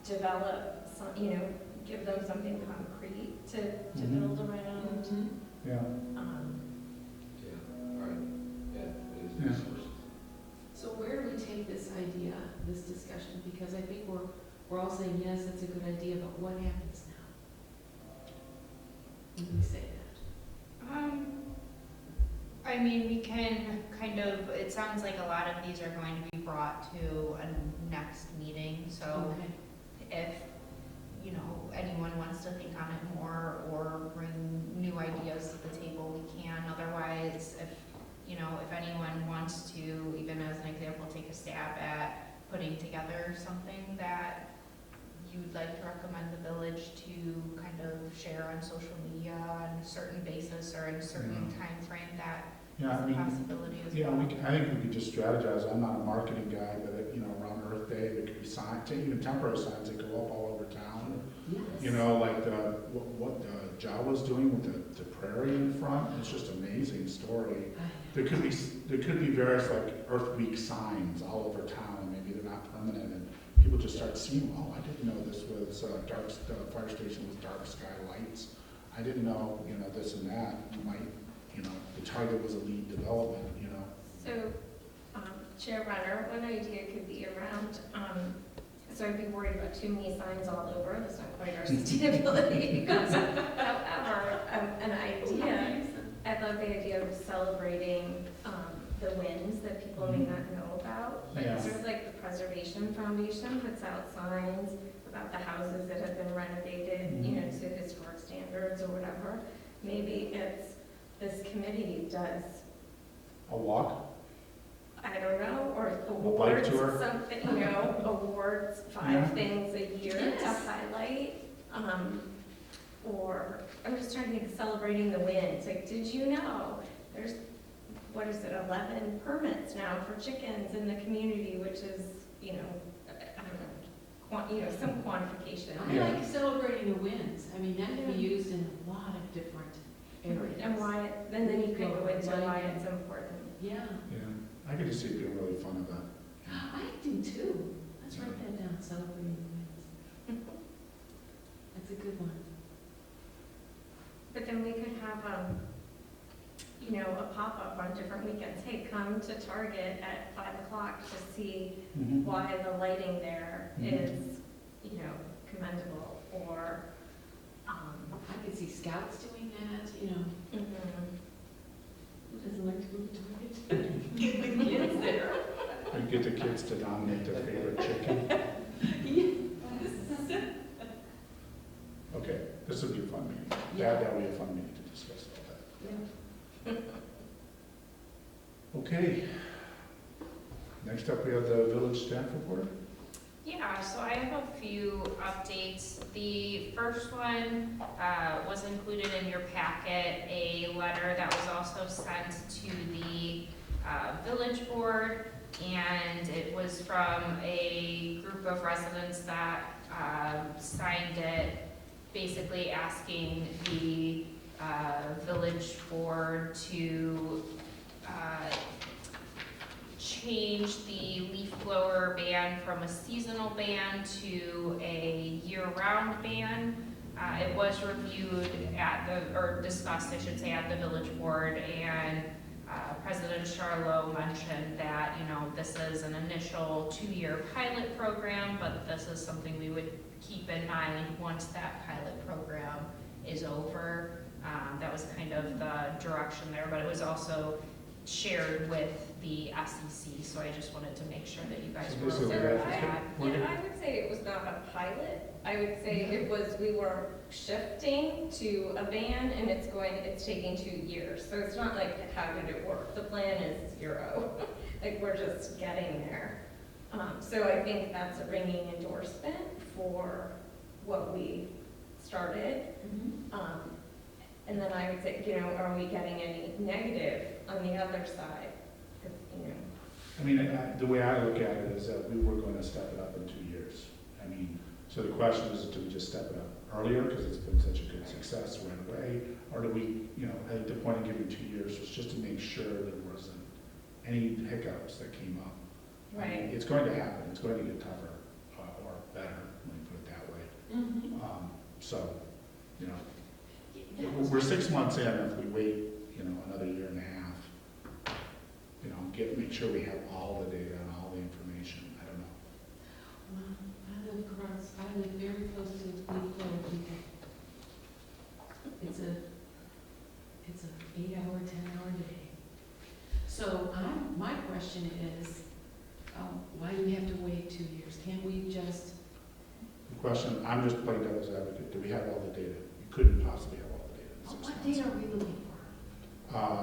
develop some, give them something concrete to Mhm. build around. Mhm. Yeah, Yeah, all right. Yeah, it is Yeah. resources. So where do we take this idea, this discussion? Because I think we're all saying, yes, that's a good idea, but what happens now? When we say that? I mean, we can kind of, it sounds like a lot of these are going to be brought to a next meeting, so Okay. if, you know, anyone wants to think on it more or bring new ideas to the table, we can. Otherwise, if, you know, if anyone wants to, even as an example, take a stab at putting together something that you'd like to recommend the village to kind of share on social media on a certain basis or in a certain time frame, that Yeah, I is a mean, possibility as yeah, well. I think we could just strategize. I'm not a marketing guy, but, you know, around Earth Day, there could be signs, even temporary signs that go up all over town. Yes. You know, like what Jawa's doing with the prairie in front, it's just amazing story. There could be various like Earth Week signs all over town, maybe they're not permanent, and people just start seeing, oh, I didn't know this was the fire station with dark sky lights. I didn't know, you know, this and that. You might, you know, the target was a lead development, you know. So, Chair Runner, one idea could be around, so I'd be worried about too many signs all over, that's not quite our sustainability. However, an idea, I love the idea of celebrating the wins that people may not know about. Like, Yeah. sort of like the Preservation Foundation puts out signs about the houses that have been renovated, you know, to historic standards or whatever. Maybe it's, this committee does, A walk? I don't know, or bike awards, tour? something, you know, awards, Yeah. 5 things a year to Yes. highlight. Or, I'm just trying to think, celebrating the wins, like, did you know, there's, what is it, 11 permits now for chickens in the community, which is, you know, I don't know, some quantification. I like celebrating the wins. I mean, that can be used in a lot of different areas. And why, and then you could go into why it's important. Yeah, Yeah, I could just see it being a really fun event. I do too. Let's write that down, celebrating the wins. That's a good one. But then we could have, you know, a pop-up on different weekends. Hey, come to Target at 5 o'clock to see why the lighting there is, you know, commendable, or, I could see scouts doing that, you know. Who doesn't like to go to Target? The kids there. And get the kids to nominate their favorite chicken. Okay, this would be a fun meeting. Yeah. That would be a fun meeting to discuss all Yeah. that. Okay. Next up, we have the village staff report. Yeah, so I have a few updates. The first one was included in your packet, a letter that was also sent to the village board, and it was from a group of residents that signed it, basically asking the village board to change the leaf blower ban from a seasonal ban to a year-round ban. It was reviewed at the, or discussed, I should say, at the village board, and President Charlo mentioned that, you know, this is an initial 2-year pilot program, but this is something we would keep in mind once that pilot program is over. That was kind of the direction there, but it was also shared with the SEC, so I just wanted to make sure that you guys So were this is aware of a- that. Yeah, I would say it was not a pilot. I would say it was, we were shifting to a ban, and it's taking 2 years. So it's not like, how did it work? The plan is 0. Like, we're just getting there. So I think that's a ringing endorsement for what we started. And then I would say, you know, are we getting any negative on the other side? 'Cause, you know, I mean, the way I look at it is that we were going to step it up in 2 years. I mean, so the question is, do we just step it up earlier because it's been such a good success right away? Or do we, you know, I think the point of giving 2 years was just to make sure there wasn't any hiccups that came up. I mean, Right. it's going to happen, it's going to get tougher, or better, let me put it that way. So, you know, we're 6 months in, if we wait, you know, another year and a half, you know, make sure we have all the data and all the information, I don't know. Well, I live very close to Leaf Blower Depot. It's a 8-hour, 10-hour day. question is, why do we have to wait 2 years? Can't we just, The question, I'm just playing devil's advocate, do we have all the data? You couldn't possibly have all the data in 6 what months. data are we looking for?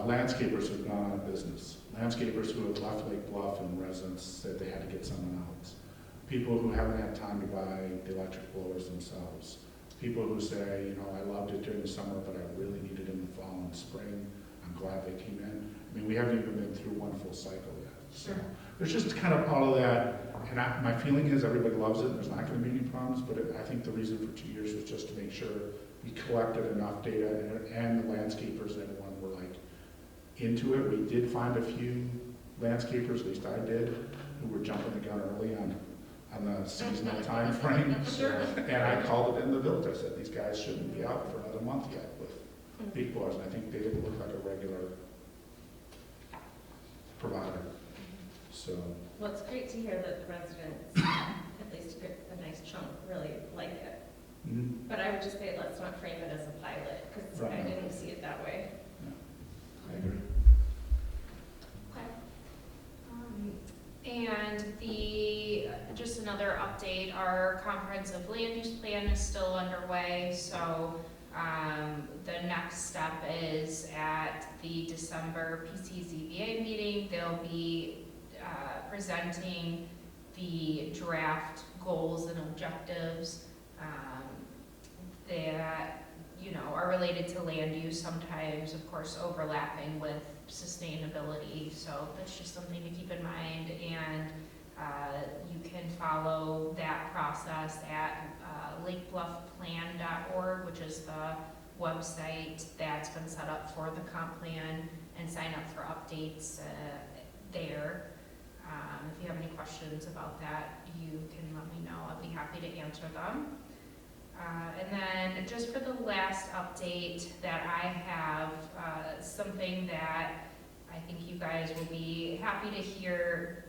Landscapers who've gone out of business. Landscapers who have left Lake Bluff and residents said they had to get someone out. People who haven't had time to buy the electric blowers themselves. People who say, you know, I loved it during the summer, but I really need it in the fall and spring. I'm glad they came in. I mean, we haven't even been through one full cycle yet. So there's just kind of all of that. And my feeling is everybody loves it and there's not going to be any problems, but I think the reason for 2 years was just to make sure we collected enough data and the landscapers and everyone were like into it. We did find a few landscapers, at least I did, who were jumping the gun early on the seasonal time frame. And I called it in the village. I said, these guys shouldn't be out for another month yet with big blowers. And I think they didn't look like a regular provider. So. Well, it's great to hear that the residents, at least a nice chunk, really like it. Mhm. But I would just say, let's not frame it as a pilot, because Right. I didn't see it that way. I agree. And just another update, our comprehensive land use plan is still underway, so the next step is at the December PCZBA meeting, they'll be presenting the draft goals and objectives that, you know, are related to land use, sometimes, of course, overlapping with sustainability, so that's just something to keep in mind, and you can follow that process at lakebluffplan.org, which is the website that's been set up for the comp plan, and sign up for updates there. If you have any questions about that, you can let me know. I'll be happy to answer them. And then just for the last update that I have, something that I think you guys will be happy to hear.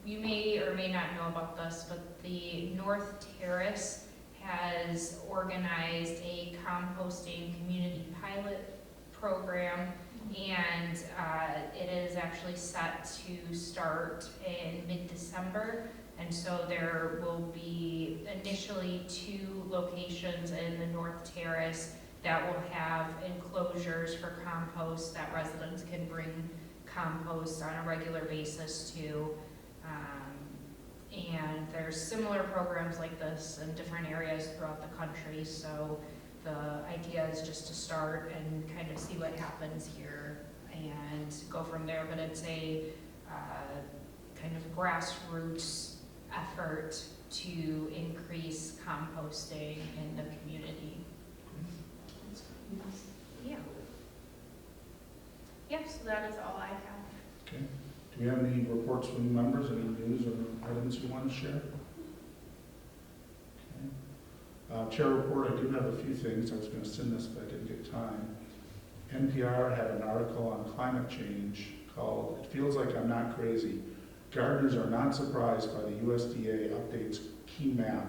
You may or may not know about this, but the North Terrace has organized a composting community pilot program, and it is actually set to start in mid-December. And so there will be initially 2 locations in the North Terrace that will have enclosures for compost that residents can bring compost on a regular basis to. And there's similar programs like this in different areas throughout the country. So the idea is just to start and kind of see what happens here and go from there. But it's a kind of grassroots effort to increase composting in the community. Yeah. Yeah, so that is all I have. Okay. Do we have any reports from members, any news or items you want to share? Okay. Chair report, I do have a few things. I was going to send this, but I didn't get time. NPR had an article on climate change called, "It Feels Like I'm Not Crazy. Gardeners are not surprised by the USDA updates key map."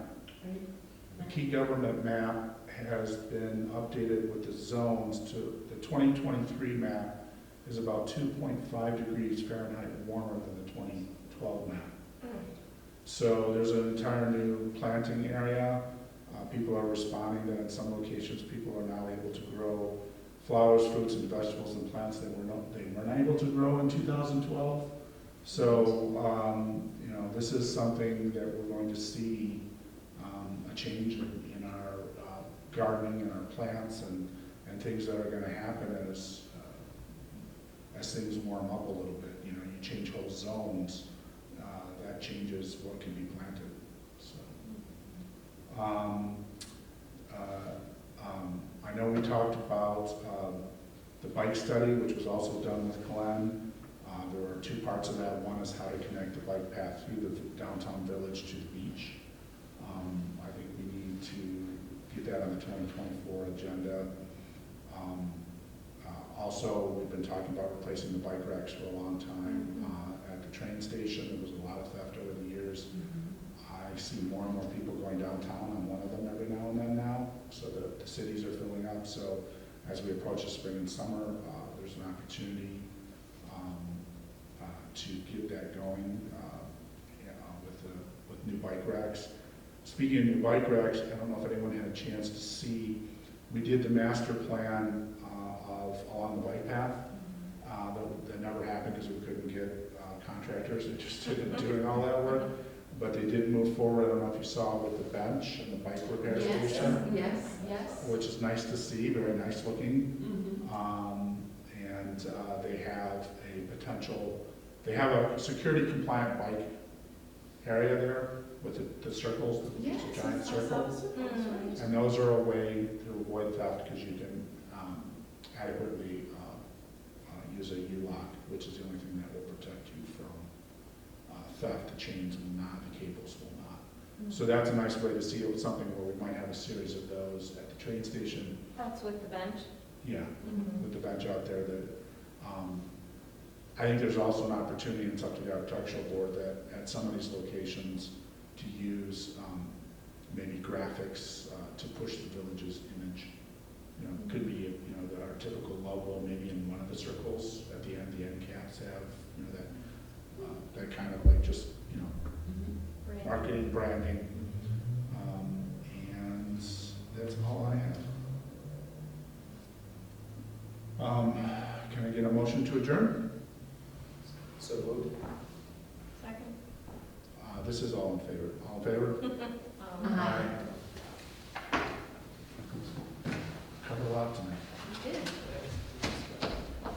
The key government map has been updated with the zones to the 2023 map is about 2.5 degrees Fahrenheit warmer than the 2012 map. So there's an entire new planting area. People are responding that in some locations people are now able to grow flowers, fruits, and vegetables and plants that they were not able to grow in 2012. So, you know, this is something that we're going to see a change in our gardening and our plants and things that are going to happen as things warm up a little bit. You know, you change whole zones, that changes what can be planted. So, I know we talked about the bike study, which was also done with Glenn. There are 2 parts of that. One is how to connect the bike path through the downtown village to the beach. I think we need to get that on the 2024 agenda. Also, we've been talking about replacing the bike racks for a long time at the train station. There was a lot of theft over the years. I see more and more people going downtown on one of them every now and then now, so the cities are filling up. So as we approach the spring and summer, there's an opportunity to get that going with new bike racks. Speaking of new bike racks, I don't know if anyone had a chance to see, we did the master plan of along the bike path. That never happened because we couldn't get contractors interested in doing all that work. But they did move forward. I don't know if you saw with the bench and the bike repair station. Yes. Which is nice to see, very nice looking. Mhm. And they have a potential, they have a security compliant bike area there with the circles, it's a giant circle. Mm. And those are a way to avoid theft because you can adequately use a U-lock, which is the only thing that will protect you from theft. The chains will not, the cables will not. So that's a nice way to see it with something where we might have a series of those at the train station. That's with the bench. Yeah, Mm-hmm. with the bench out there that, I think there's also an opportunity, and it's up to the architectural board, that at some of these locations to use maybe graphics to push the village's image. You know, could be, you know, our typical logo, maybe in one of the circles at the end caps have, you know, that kind of like just, you know, Mhm. marketing, branding, and that's all I have. Can I get a motion to adjourn? So moved. Second. This is all in favor. All in favor? Um, Aye.